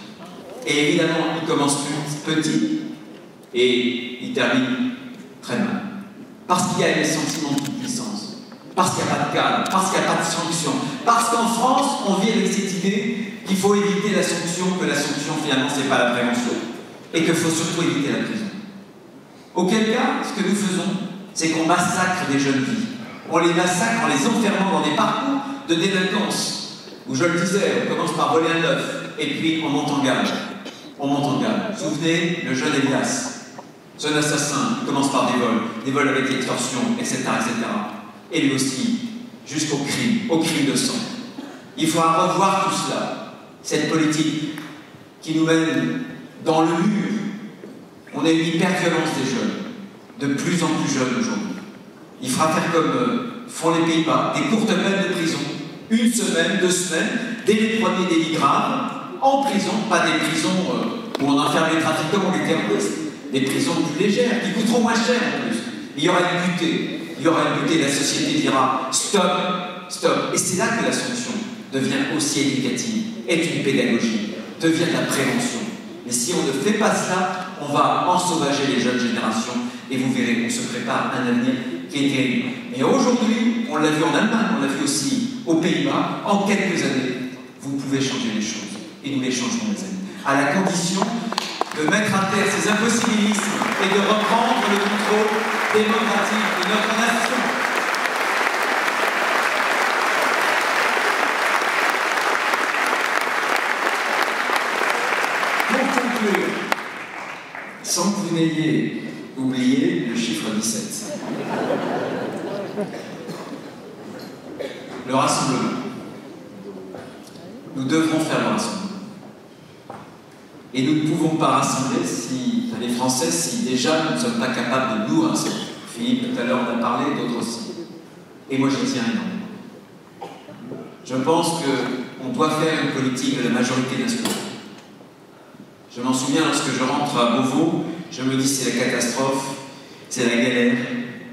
Et évidemment, il commence petit et il termine très mal. Parce qu'il y a des sentiments de puissance. Parce qu'il n'y a pas de cadre. Parce qu'il n'y a pas de sanction. Parce qu'en France, on vit avec cette idée qu'il faut éviter la sanction, que la sanction, finalement, ce n'est pas la prévention. Et qu'il faut surtout éviter la prison. Auquel cas, ce que nous faisons, c'est qu'on massacre des jeunes filles. On les massacre en les enfermant dans des parcours de délinquance, où je le disais, on commence par voler un œuf, et puis on monte en gamme. On monte en gamme. Vous vous souvenez, le jeune Elias, ce jeune assassin, qui commence par des vols avec l'extorsion, etc., etc. Et lui aussi, jusqu'au crime de sang. Il faudra revoir tout cela, cette politique qui nous mène dans le mur. On a une hyper-violence des jeunes, de plus en plus jeunes aujourd'hui. Il faudra faire comme font les Pays-Bas, des courtes peines de prison, 1 semaine, 2 semaines, dès les premiers délits graves, en prison, pas des prisons où on enferme les trafiquants ou les terroristes, des prisons plus légères, qui coûteront moins cher en plus. Il y aura une butée, la société dira stop, stop. Et c'est là que la sanction devient aussi éducative, est une pédagogie, devient de la prévention. Mais si on ne fait pas cela, on va ensauvager les jeunes générations et vous verrez qu'on se prépare à un avenir qui est terrible. Mais aujourd'hui, on l'a vu en Allemagne, on l'a vu aussi aux Pays-Bas, en quelques années, vous pouvez changer les choses. Et nous les changerons, mes amis. À la condition de mettre à terre ces impossibilismes et de reprendre le contrôle démocratique de notre nation. Pour conclure, sans que vous n'ayez oublié le chiffre 17. Le rassemblement. Nous devrons faire le rassemblement. Et nous ne pouvons pas rassembler si les Français, si déjà nous ne sommes pas capables de nous rassembler. Philippe, tout à l'heure, on a parlé, d'autres aussi. Et moi, j'y tiens énormément. Je pense qu'on doit faire une politique de la majorité nationale. Je m'en souviens, lorsque je rentre à Beauvau, je me dis c'est la catastrophe, c'est la galère,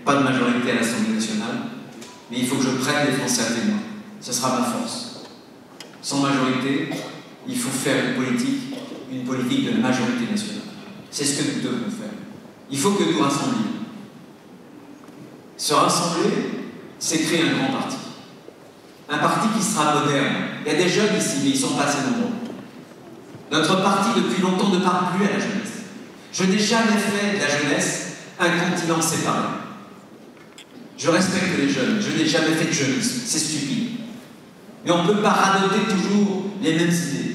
pas de majorité à l'Assemblée nationale, mais il faut que je prenne les Français à témoin. Ce sera ma force. Sans majorité, il faut faire une politique de la majorité nationale. C'est ce que nous devons faire. Il faut que nous rassemblions. Se rassembler, c'est créer un grand parti. Un parti qui sera moderne. Il y a des jeunes ici, mais ils sont pas assez nombreux. Notre parti, depuis longtemps, ne parle plus à la jeunesse. Je n'ai jamais fait de la jeunesse un continent séparé. Je respecte les jeunes. Je n'ai jamais fait de jeunisme. C'est stupide. Mais on ne peut pas radoter toujours les mêmes idées.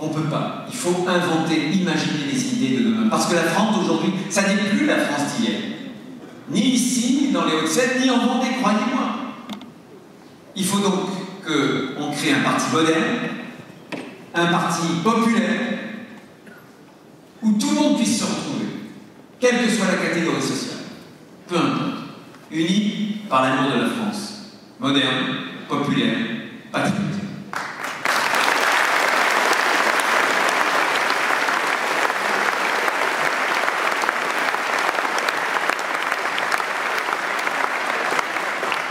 On ne peut pas. Il faut inventer, imaginer les idées de demain. Parce que la France d'aujourd'hui, ça n'est plus la France d'hier. Ni ici, ni dans les Hauts-de-Seine, ni en Vendée, croyez-moi. Il faut donc qu'on crée un parti moderne, un parti populaire, où tout le monde puisse se retrouver, quelle que soit la catégorie sociale. Peu importe. Unis par l'amour de la France. Moderne, populaire, patriotique.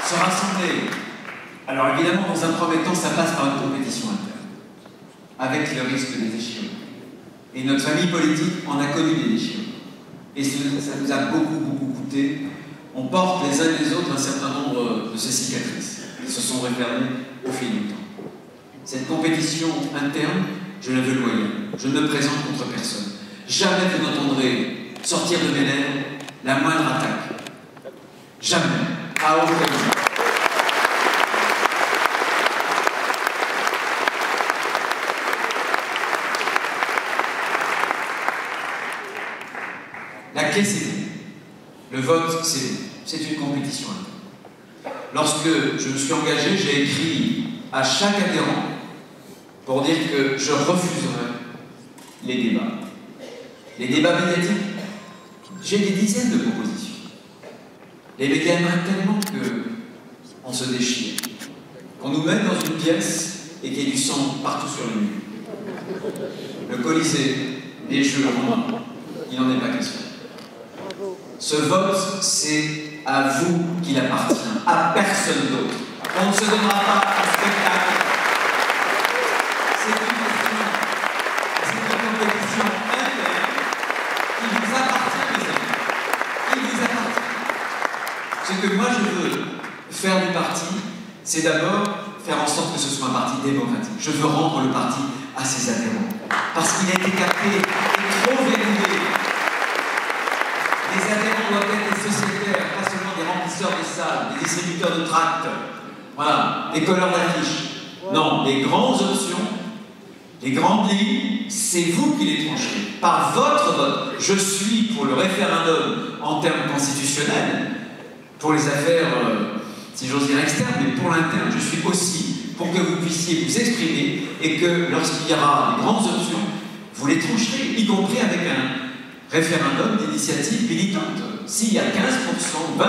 Se rassembler. Alors évidemment, dans un premier temps, ça passe par une compétition interne, avec le risque des déchirures. Et notre famille politique en a connu des déchirures. Et ça nous a beaucoup coûté. On porte les uns et les autres un certain nombre de ces cicatrices qui se sont refermées au fil du temps. Cette compétition interne, je la veux loyale. Je ne me présente contre personne. Jamais vous n'entendrez sortir de mes lèvres la moindre attaque. Jamais. À aucun moment. La clé, c'est vous. Le vote, c'est vous. C'est une compétition. Lorsque je me suis engagé, j'ai écrit à chaque adhérent pour dire que je refuserais les débats. Les débats médiatiques, j'ai des dizaines de propositions. Les médias aimeraient tellement qu'on se déchire, qu'on nous mette dans une pièce et qu'il y ait du sang partout sur le mur. Le Colisée, les jeux, il n'en est pas question. Ce vote, c'est à vous qu'il appartient, à personne d'autre. On ne se donnera pas un spectacle. C'est une compétition interne qui vous appartient, mes amis. Qui vous appartient. Ce que moi je veux faire du parti, c'est d'abord faire en sorte que ce soit un parti démocratique. Je veux rendre le parti à ses adhérents. Parce qu'il a été capté et trop verrouillé. Les adhérents doivent être des sociétaires, pas seulement des remplisseurs de salles, des distributeurs de tracts, voilà, des colleurs d'affiches. Non, les grandes options, les grandes lignes, c'est vous qui les tranchez. Par votre vote, je suis pour le référendum en termes constitutionnels, pour les affaires, si j'ose dire, externes, mais pour l'interne, je suis aussi pour que vous puissiez vous exprimer et que lorsqu'il y aura des grandes options, vous les trancherez, y compris avec un référendum d'initiative militante. S'il y a 15% ou 20%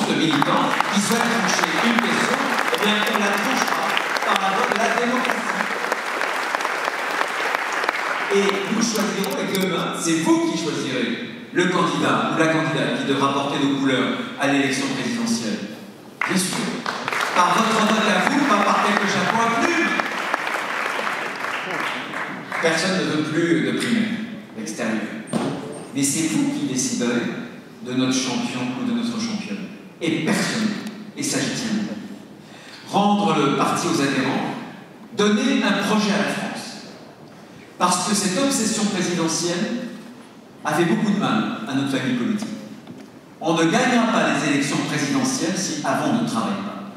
de militants qui souhaitent trancher une question, eh bien on la tranchera par la voie de la démocratie. Et nous choisirons, et demain, c'est vous qui choisirez le candidat ou la candidate qui devra porter nos couleurs à l'élection présidentielle. Bien sûr. Par votre vote à vous, pas par quelques chapeaux à plumes. Personne ne veut plus de primaire extérieure. Mais c'est vous qui déciderez de notre champion ou de notre championne. Et personne. Et ça, je tiens. Rendre le parti aux adhérents, donner un projet à la France. Parce que cette obsession présidentielle a fait beaucoup de mal à notre famille politique. On ne gagnera pas les élections présidentielles si avant on ne travaille pas.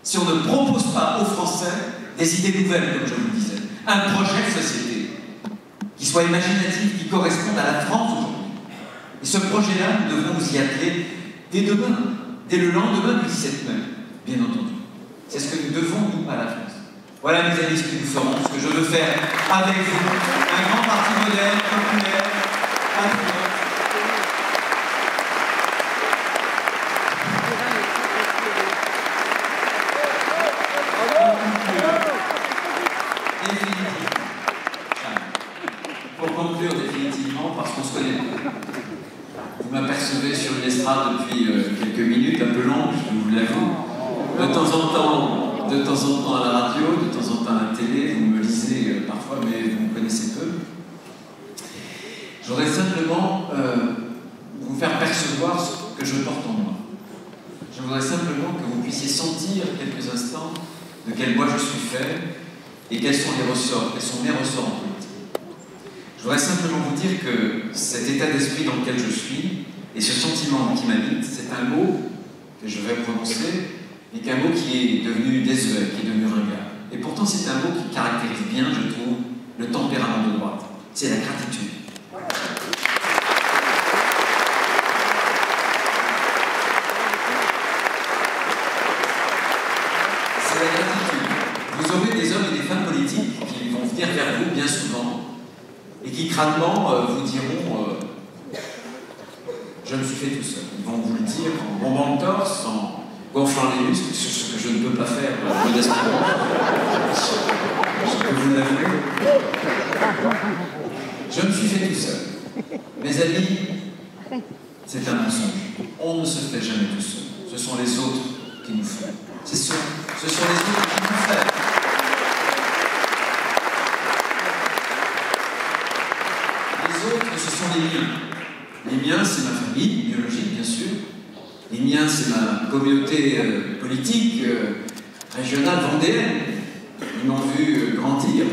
Si on ne propose pas aux Français des idées nouvelles, comme je vous le disais. Un projet de société qui soit imaginatif, qui corresponde à la France aujourd'hui. Et ce projet-là, nous devons nous y atteler dès demain, dès le lendemain du 17 mai, bien entendu. C'est ce que nous devons, nous, à la France. Voilà, mes amis, ce que nous ferons, ce que je veux faire avec vous. Un grand parti moderne, populaire, patriote. Pour conclure définitivement, parce qu'on se connaît pas. Vous m'apercevez sur une estrade depuis quelques minutes, un peu longue, je vous l'avoue. De temps en temps à la radio, de temps en temps à la télé, vous me lisez parfois, mais vous me connaissez peu. J'aurais simplement vous faire percevoir ce que je porte en moi. Je voudrais simplement que vous puissiez sentir quelques instants de quel bois je suis fait et quels sont les ressorts, quels sont mes ressorts en politique. Je voudrais simplement vous dire que cet état d'esprit dans lequel je suis et ce sentiment qui m'habite, c'est un mot que je vais prononcer, mais qu'un mot qui est devenu désuet, qui est devenu ringard. Et pourtant, c'est un mot qui caractérise bien, je trouve, le tempérament de droite, c'est la gratitude. C'est la gratitude. Vous aurez des hommes et des femmes politiques qui vont venir vers vous bien souvent et qui crânement vous diront je me suis fait tout seul. Ils vont vous le dire en bombant le torse, en gonflant les muscles, ce que je ne peux pas faire modestement. Je peux vous l'avouer. Je me suis fait tout seul. Mes amis, c'est un mensonge. On ne se fait jamais tout seul. Ce sont les autres qui nous font. Ce sont les autres qui nous font. Les autres, ce sont les miens. Les miens, c'est ma famille biologique, bien sûr. Les miens, c'est ma communauté politique, régionale vendéenne. Ils m'ont vu grandir.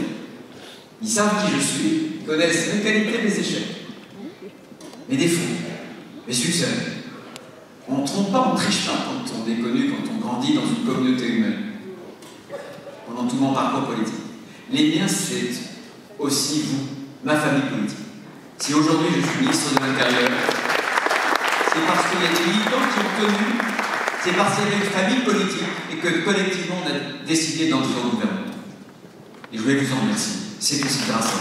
Ils savent qui je suis. Ils connaissent mes qualités, mes échecs, mes défauts, mes succès. On ne trompe pas, on ne triche pas quand on est connu, quand on grandit dans une communauté humaine. Pendant tout mon parcours politique. Les miens, c'est aussi vous, ma famille politique. Si aujourd'hui je suis ministre de l'Intérieur, c'est parce qu'il y a des militants qui ont tenu, c'est parce qu'il y avait une famille politique et que collectivement on a décidé d'entrer au gouvernement. Et je voulais vous en remercier. C'est aussi grâce à vous.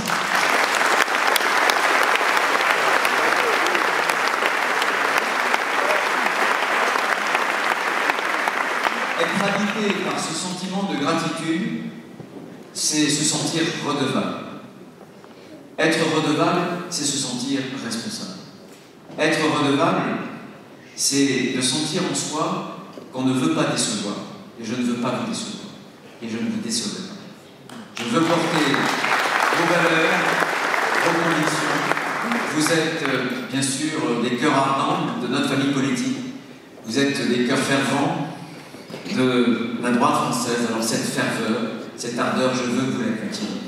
Être habité par ce sentiment de gratitude, c'est se sentir redevable. Être redevable, c'est se sentir responsable. Être redevable, c'est de sentir en soi qu'on ne veut pas décevoir. Et je ne veux pas vous décevoir. Et je ne vous décevrai pas. Je veux porter vos valeurs, vos convictions. Vous êtes, bien sûr, des cœurs ardents de notre famille politique. Vous êtes des cœurs fervents de la droite française. Alors cette ferveur, cette ardeur, je veux que vous la cultiviez.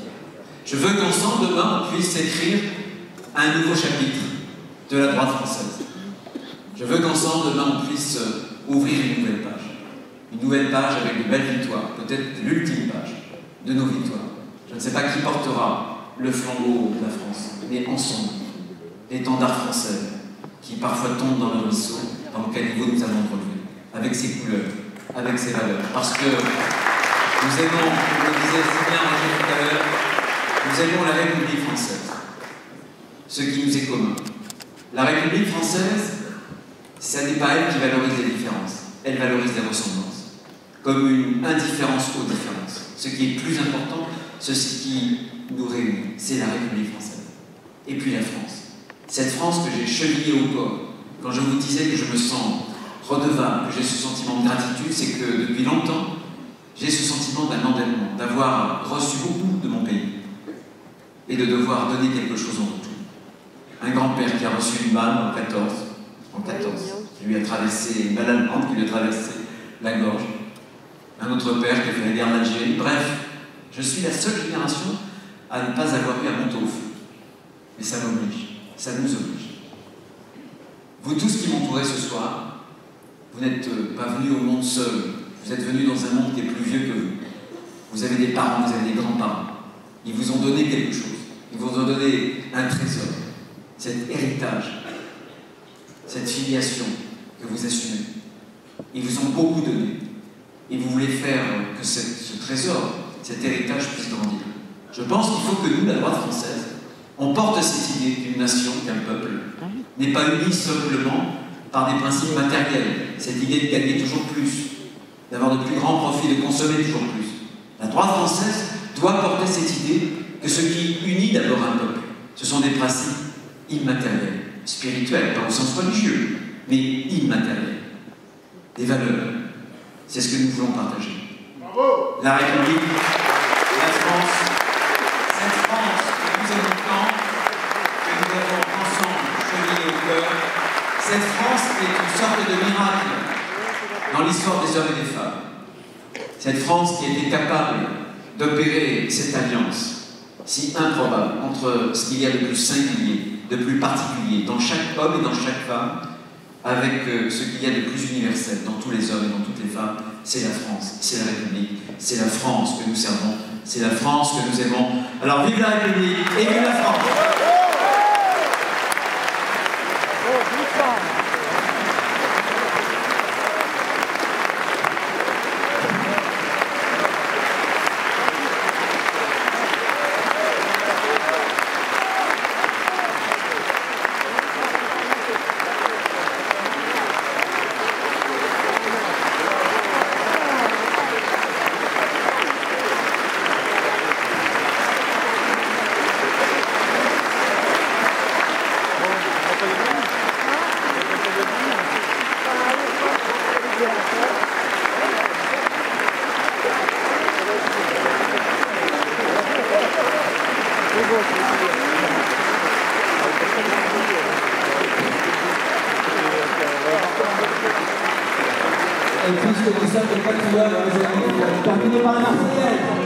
Je veux qu'ensemble, demain, on puisse écrire un nouveau chapitre de la droite française. Je veux qu'ensemble, demain, on puisse ouvrir une nouvelle page. Une nouvelle page avec de belles victoires, peut-être l'ultime page de nos victoires. Je ne sais pas qui portera le flambeau de la France, mais ensemble, l'étendard français, qui parfois tombe dans le ruisseau, dans lequel niveau nous allons relever, avec ses couleurs, avec ses valeurs. Parce que nous aimons, comme le disait si bien Roger tout à l'heure, nous aimons la République française, ce qui nous est commun. La République française, ce n'est pas elle qui valorise les différences, elle valorise les ressemblances, comme une indifférence aux différences. Ce qui est plus important, ce qui nous réunit, c'est la République française. Et puis la France. Cette France que j'ai chevillée au corps, quand je vous disais que je me sens redevable, que j'ai ce sentiment de gratitude, c'est que depuis longtemps, j'ai ce sentiment d'un endettement, d'avoir reçu beaucoup de mon pays et de devoir donner quelque chose en retour. Un grand-père qui a reçu une balle en 14, qui lui a traversé, une balle allemande qui lui a traversé la gorge. Un autre père qui a fait la guerre d'Algérie. Bref, je suis la seule génération à ne pas avoir eu à monter au feu. Mais ça m'oblige, ça nous oblige. Vous tous qui m'entourez ce soir, vous n'êtes pas venus au monde seuls. Vous êtes venus dans un monde qui est plus vieux que vous. Vous avez des parents, vous avez des grands-parents. Ils vous ont donné quelque chose. Ils vous ont donné un trésor. Cet héritage, cette filiation que vous assumez. Ils vous ont beaucoup donné. Et vous voulez faire que ce trésor, cet héritage puisse grandir. Je pense qu'il faut que nous, la droite française, on porte cette idée qu'une nation, qu'un peuple, n'est pas uni simplement par des principes matériels. Cette idée de gagner toujours plus, d'avoir de plus grands profits, de consommer toujours plus. La droite française doit porter cette idée que ce qui unit d'abord un peuple, ce sont des principes immatériels, spirituels, pas au sens religieux, mais immatériels. Des valeurs. C'est ce que nous voulons partager. Bravo. La République, la France, cette France que nous aimons tant, que nous avons ensemble chevillée au cœur, cette France qui est une sorte de miracle dans l'histoire des hommes et des femmes. Cette France qui était capable d'opérer cette alliance si improbable entre ce qu'il y a de plus singulier, de plus particulier dans chaque homme et dans chaque femme, avec ce qu'il y a de plus universel dans tous les hommes et dans toutes les femmes, c'est la France, c'est la République, c'est la France que nous servons, c'est la France que nous aimons. Alors vive la République et vive la France! Et puisque nous sommes des patriotes, mes amis, terminez par la Marseillaise.